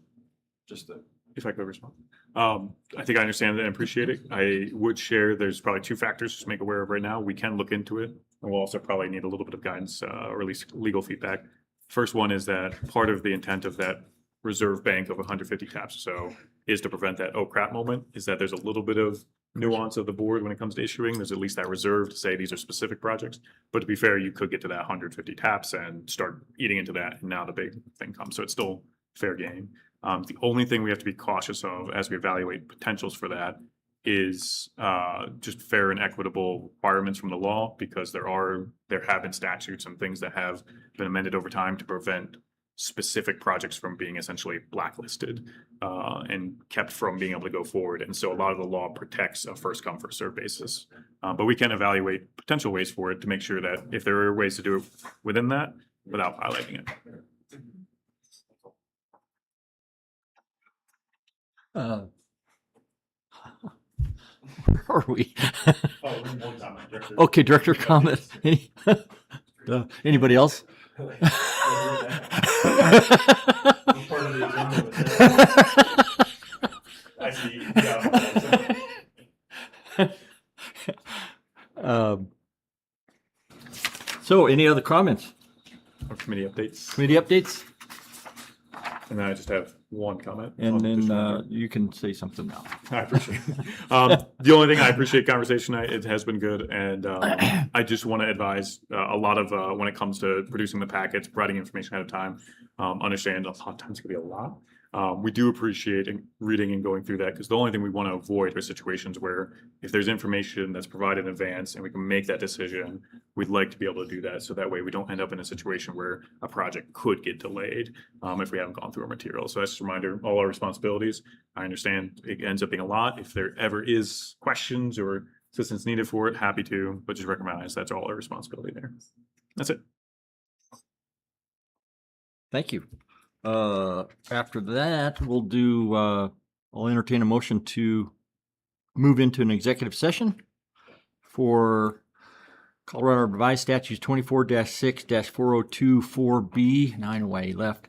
Just the, If I could respond. I think I understand and appreciate it. I would share, there's probably two factors to make aware of right now. We can look into it. And we'll also probably need a little bit of guidance, or at least legal feedback. First one is that part of the intent of that reserve bank of 150 taps or so is to prevent that oh crap moment, is that there's a little bit of nuance of the board when it comes to issuing. There's at least that reserve to say these are specific projects. But to be fair, you could get to that 150 taps and start eating into that. And now the big thing comes. So it's still fair game. The only thing we have to be cautious of as we evaluate potentials for that is just fair and equitable requirements from the law, because there have been statutes and things that have been amended over time to prevent specific projects from being essentially blacklisted and kept from being able to go forward. And so a lot of the law protects a first come, first served basis. But we can evaluate potential ways for it to make sure that if there are ways to do it within that without violating it. Where are we? Okay, director comment. Anybody else? I see. So any other comments? Or committee updates. Committee updates? And then I just have one comment. And on the additional then matter. you can say something now. I appreciate it. The only thing I appreciate conversation, it has been good. And I just want to advise a lot of when it comes to producing the packets, providing information ahead of time, understand a lot of times it can be a lot. We do appreciate reading and going through that, because the only thing we want to avoid are situations where if there's information that's provided in advance and we can make that decision, we'd like to be able to do that. So that way we don't end up in a situation where a project could get delayed if we haven't gone through our material. So that's just a reminder, all our responsibilities. I understand it ends up being a lot. If there ever is questions or assistance needed for it, happy to, but just recognize that's all our responsibility there. That's it. Thank you. After that, we'll do, I'll entertain a motion to move into an executive session for Colorado Revised Statutes 24-6-4024B, 9 left,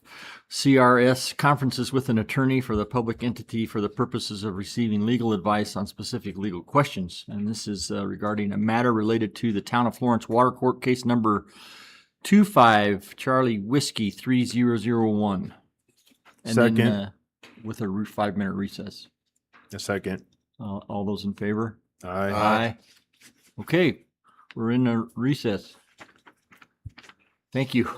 CRS, conferences with an attorney for the public entity for the purposes of receiving legal advice on specific legal questions. And this is regarding a matter related to the Town of Florence Water Court case number 25 Charlie Whiskey 3001. And Second. then with a 5-minute recess. A second. All those in favor? Aye. Okay, we're in a recess. Thank you.